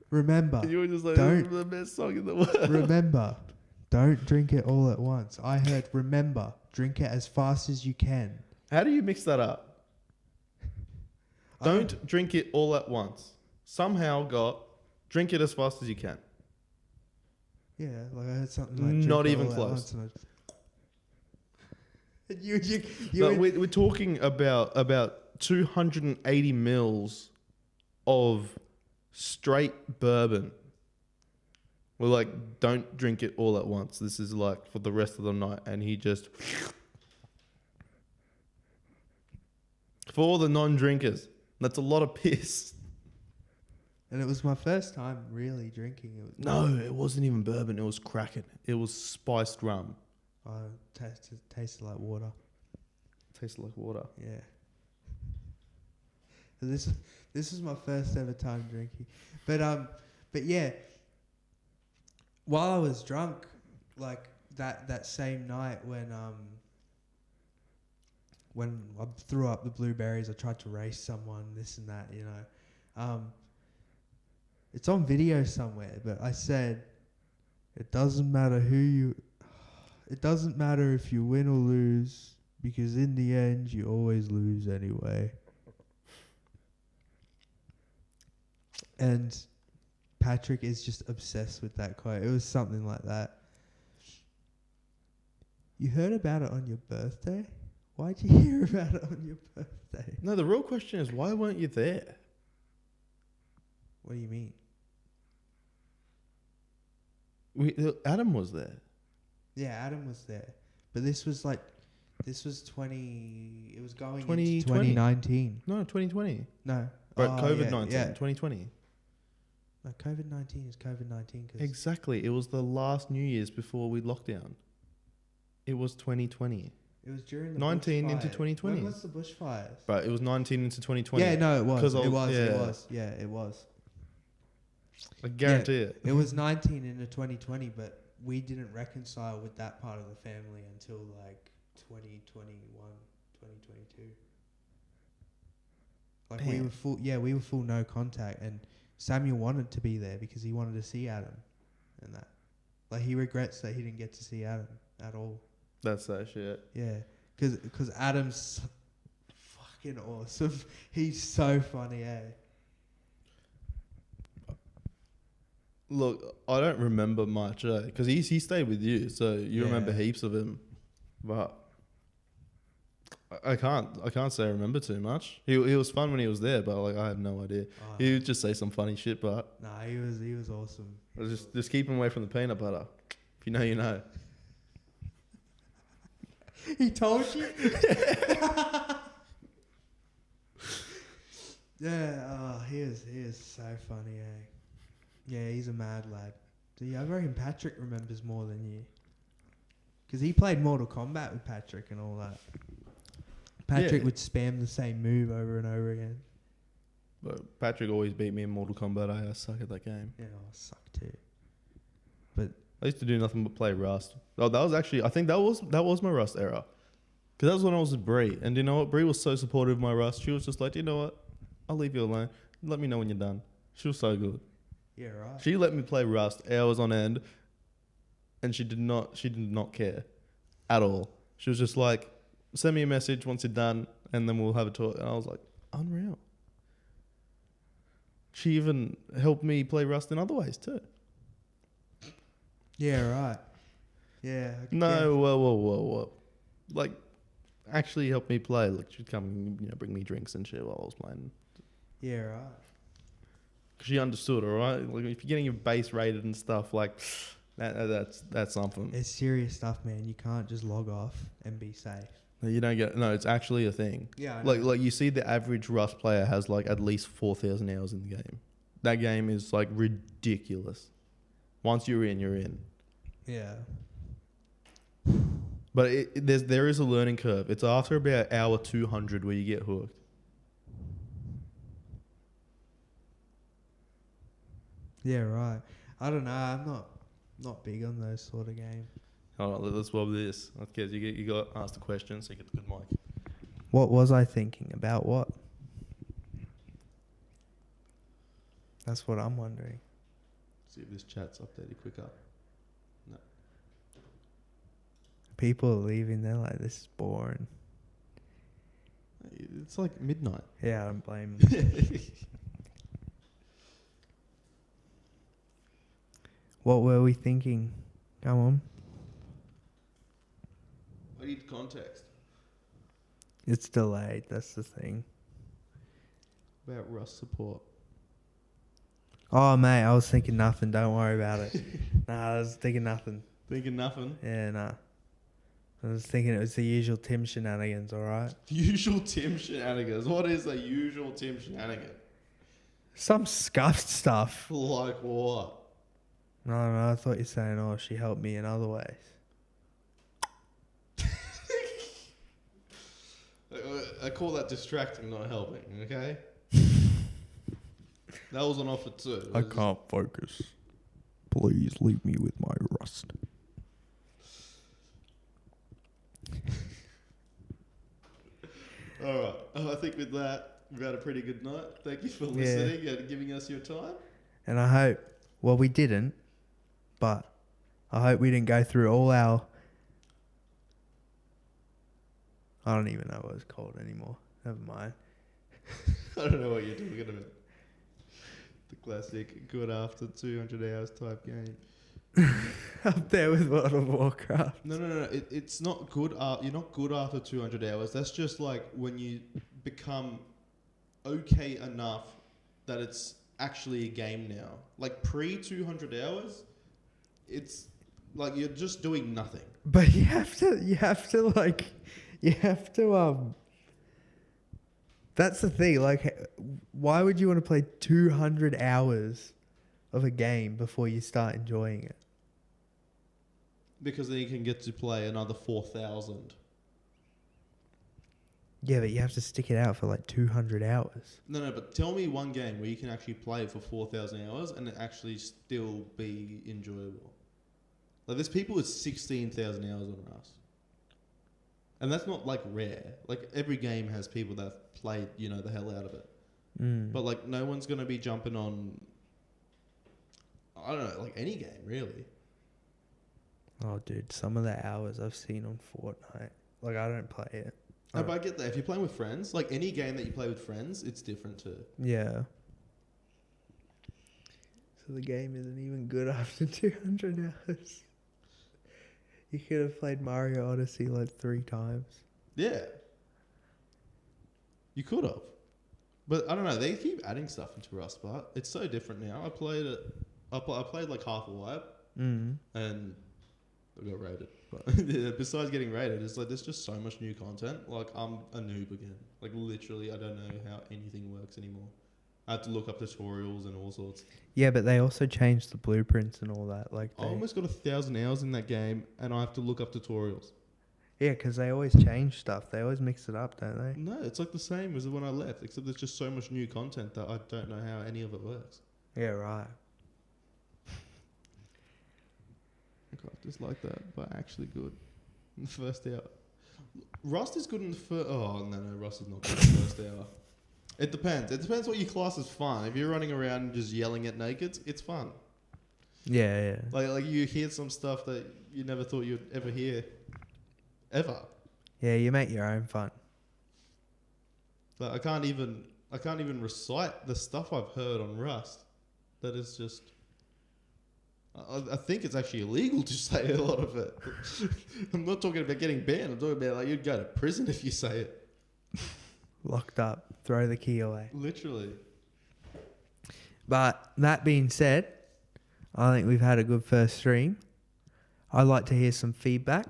Remember. And you were just like, Don't- this is the best song in the world. Remember, don't drink it all at once. I heard, remember, drink it as fast as you can. How do you mix that up? Don't drink it all at once. Somehow got drink it as fast as you can. Yeah, like I heard something like drink Not it even all at close. once and you But we're talking about 280 mils of straight bourbon. We're like, don't drink it all at once. This is like for the rest of the night. And he just... For all the non-drinkers, that's a lot of piss. And it was my first time really drinking. It was No, it wasn't even bourbon. It was Kraken. It was spiced rum. tasted like water. Tasted like water. Yeah. So this is my first ever time drinking. But yeah, while I was drunk, like that same night when I threw up the blueberries, I tried to race someone, this and that, you know. It's on video somewhere, but I said, it doesn't matter it doesn't matter if you win or lose, because in the end, you always lose anyway. And Patrick is just obsessed with that quote. It was something like that. You heard about it on your birthday? Why'd you hear about it on your birthday? No, the real question is, why weren't you there? What do you mean? Adam was there. Yeah, Adam was there. But this was 20... It was going 2020. into 2019. No, 2020. No. But Oh, COVID-19, yeah. 2020. No, COVID-19 is COVID-19. Cause Exactly. It was the last New Year's before we locked down. It was 2020. it was during the 19 into bushfires. 2020. When was the bushfires? But it was 19 into 2020. Yeah, no, it was. 'Cause It of- was. It yeah. was. Yeah, it was. I guarantee it. It was 19 into 2020, but we didn't reconcile with that part of the family until like 2021, 2022. Like we Damn. were full, yeah, we were full no contact, and Samuel wanted to be there because he wanted to see Adam, and that, like he regrets that he didn't get to see Adam at all. That's that shit. Yeah, because Adam's fucking awesome. He's so funny, eh? Look, I don't remember much, because he stayed with you, so you remember Yeah. heaps of him. But I can't say I remember too much. He was fun when he was there, but like I have no idea. Oh, He would just say some funny shit, but nah, he was awesome. just keep him away from the peanut butter. If you know, you know. He told you? Yeah, he is so funny, eh? Yeah, he's a mad lad. I reckon Patrick remembers more than you. Because he played Mortal Kombat with Patrick and all that. Patrick Yeah. would spam the same move over and over again. But Patrick always beat me in Mortal Kombat. I suck at that game. Yeah, I suck too. But I used to do nothing but play Rust. Oh, that was actually, I think that was my Rust era. Because that was when I was with Bree. And you know what? Bree was so supportive of my Rust. She was just like, you know what? I'll leave you alone. Let me know when you're done. She was so good. yeah, right. She let me play Rust hours on end. And she did not care at all. She was just like, send me a message once you're done and then we'll have a talk. And I was like, unreal. She even helped me play Rust in other ways too. Yeah, right. Yeah. No, whoa. Like, actually helped me play. Like, she'd come and, bring me drinks and shit while I was playing. Yeah, right. 'Cause she understood, all right? Like, if you're getting your base rated and stuff, like, that's something. It's serious stuff, man. You can't just log off and be safe. You don't get... No, it's actually a thing. Yeah, I know. Like you see the average Rust player has, like, at least 4,000 hours in the game. That game is, like, ridiculous. Once you're in, you're in. Yeah. But there is a learning curve. It's after about hour 200 where you get hooked. Yeah, right. I don't know. I'm not big on those sort of games. Hold on, let's swab this. Okay, you got asked a question, so you get the good mic. What was I thinking about? What? That's what I'm wondering. See if this chat's updated quicker. No. People are leaving. They're like, this is boring. It's like midnight. Yeah, I don't blame them. What were we thinking? Come on. I need context It's delayed. That's the thing. about Rust support. Oh, mate, I was thinking nothing. Don't worry about it. Nah, I was thinking nothing. Thinking nothing. Yeah, nah. I was thinking it was the usual Tim shenanigans, alright? Usual Tim shenanigans. What is a usual Tim shenanigan? Some scuffed stuff. Like what? No, I thought you were saying, oh, she helped me in other ways. I call that distracting, not helping, okay? That was an offer too. I can't focus. Please leave me with my Rust. Alright, I think with that, we've had a pretty good night. Thank you for listening and giving us your time. And I hope, well, we didn't, but I hope we didn't go through all our, I don't even know what it's called anymore. Never mind. I don't know what you're talking about. The classic good after 200 hours type game. Up there with World of Warcraft. No. It's not good. You're not good after 200 hours. That's just like when you become okay enough that it's actually a game now. Like pre 200 hours, it's like you're just doing nothing. But you have to that's the thing, like, why would you want to play 200 hours of a game before you start enjoying it? Because then you can get to play another 4,000. Yeah, but you have to stick it out for like 200 hours. No, but tell me one game where you can actually play it for 4,000 hours and it actually still be enjoyable. Like, there's people with 16,000 hours on Rust. And that's not, like, rare. Like, every game has people that have played, you know, the hell out of it. But, like, no one's going to be jumping on, I don't know, like, any game, really. Oh, dude, some of the hours I've seen on Fortnite. Like, I don't play it. No, but I get that. If you're playing with friends, like, any game that you play with friends, it's different, too. Yeah. So the game isn't even good after 200 hours. You could have played Mario Odyssey like 3 times. Yeah. You could have. But I don't know. They keep adding stuff into Rust, but it's so different now. I played it. I played like half a wipe, and I got raided. But yeah, besides getting raided, it's like there's just so much new content. Like, I'm a noob again. Like, literally, I don't know how anything works anymore. I have to look up tutorials and all sorts. Yeah, but they also changed the blueprints and all that. Like, I almost got 1,000 hours in that game, and I have to look up tutorials. yeah, because they always change stuff. They always mix it up, don't they? No, it's like the same as when I left, except there's just so much new content that I don't know how any of it works. Yeah, right. I just like that, but actually good in the first hour. Rust is good in the first... Oh, no, Rust is not good in the first hour. It depends. It depends what your class is fun. If you're running around and just yelling at nakeds, it's fun. Yeah. Like you hear some stuff that you never thought you'd ever hear. Ever. Yeah, you make your own fun. Like, I can't even recite the stuff I've heard on Rust. That is just... I think it's actually illegal to say a lot of it. I'm not talking about getting banned. I'm talking about, like, you'd go to prison if you say it. Locked up. Throw the key away. Literally. But that being said, I think we've had a good first stream. I'd like to hear some feedback.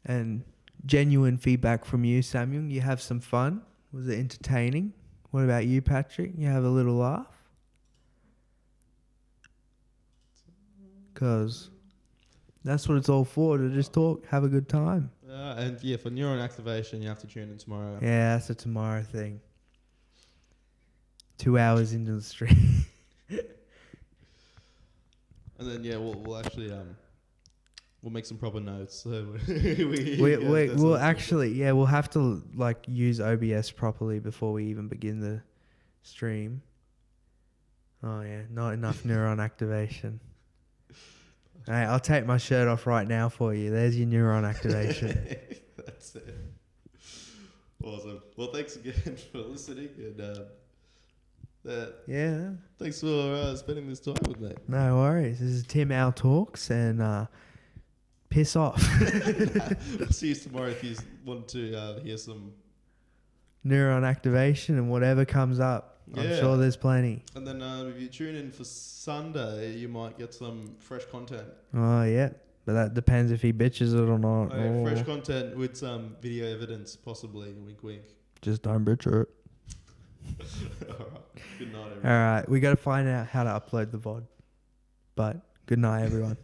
And genuine feedback from you, Samuel. You have some fun. Was it entertaining? What about you, Patrick? You have a little laugh? Because that's what it's all for, to just talk, have a good time. And yeah, for neuron activation, you have to tune in tomorrow. Yeah, that's a tomorrow thing. 2 hours into the stream. And then yeah, we'll actually we'll make some proper notes. So we'll actually, yeah, we'll have to like use OBS properly before we even begin the stream. Oh yeah, not enough neuron activation. Hey, I'll take my shirt off right now for you. There's your neuron activation. That's it. Awesome. Well, thanks again for listening, and Yeah. thanks for spending this time with me. No worries. This is Tim Al Talks, and piss off. We'll see you tomorrow if you want to hear some Neuron activation and whatever comes up. I'm sure there's plenty. And then if you tune in for Sunday, you might get some fresh content. Oh, yeah. But that depends if he bitches it or not. Oh, fresh content with some video evidence, possibly. Wink, wink. Just don't bitch it. All right. Good night, everyone. All right. We got to find out how to upload the VOD. But good night, everyone.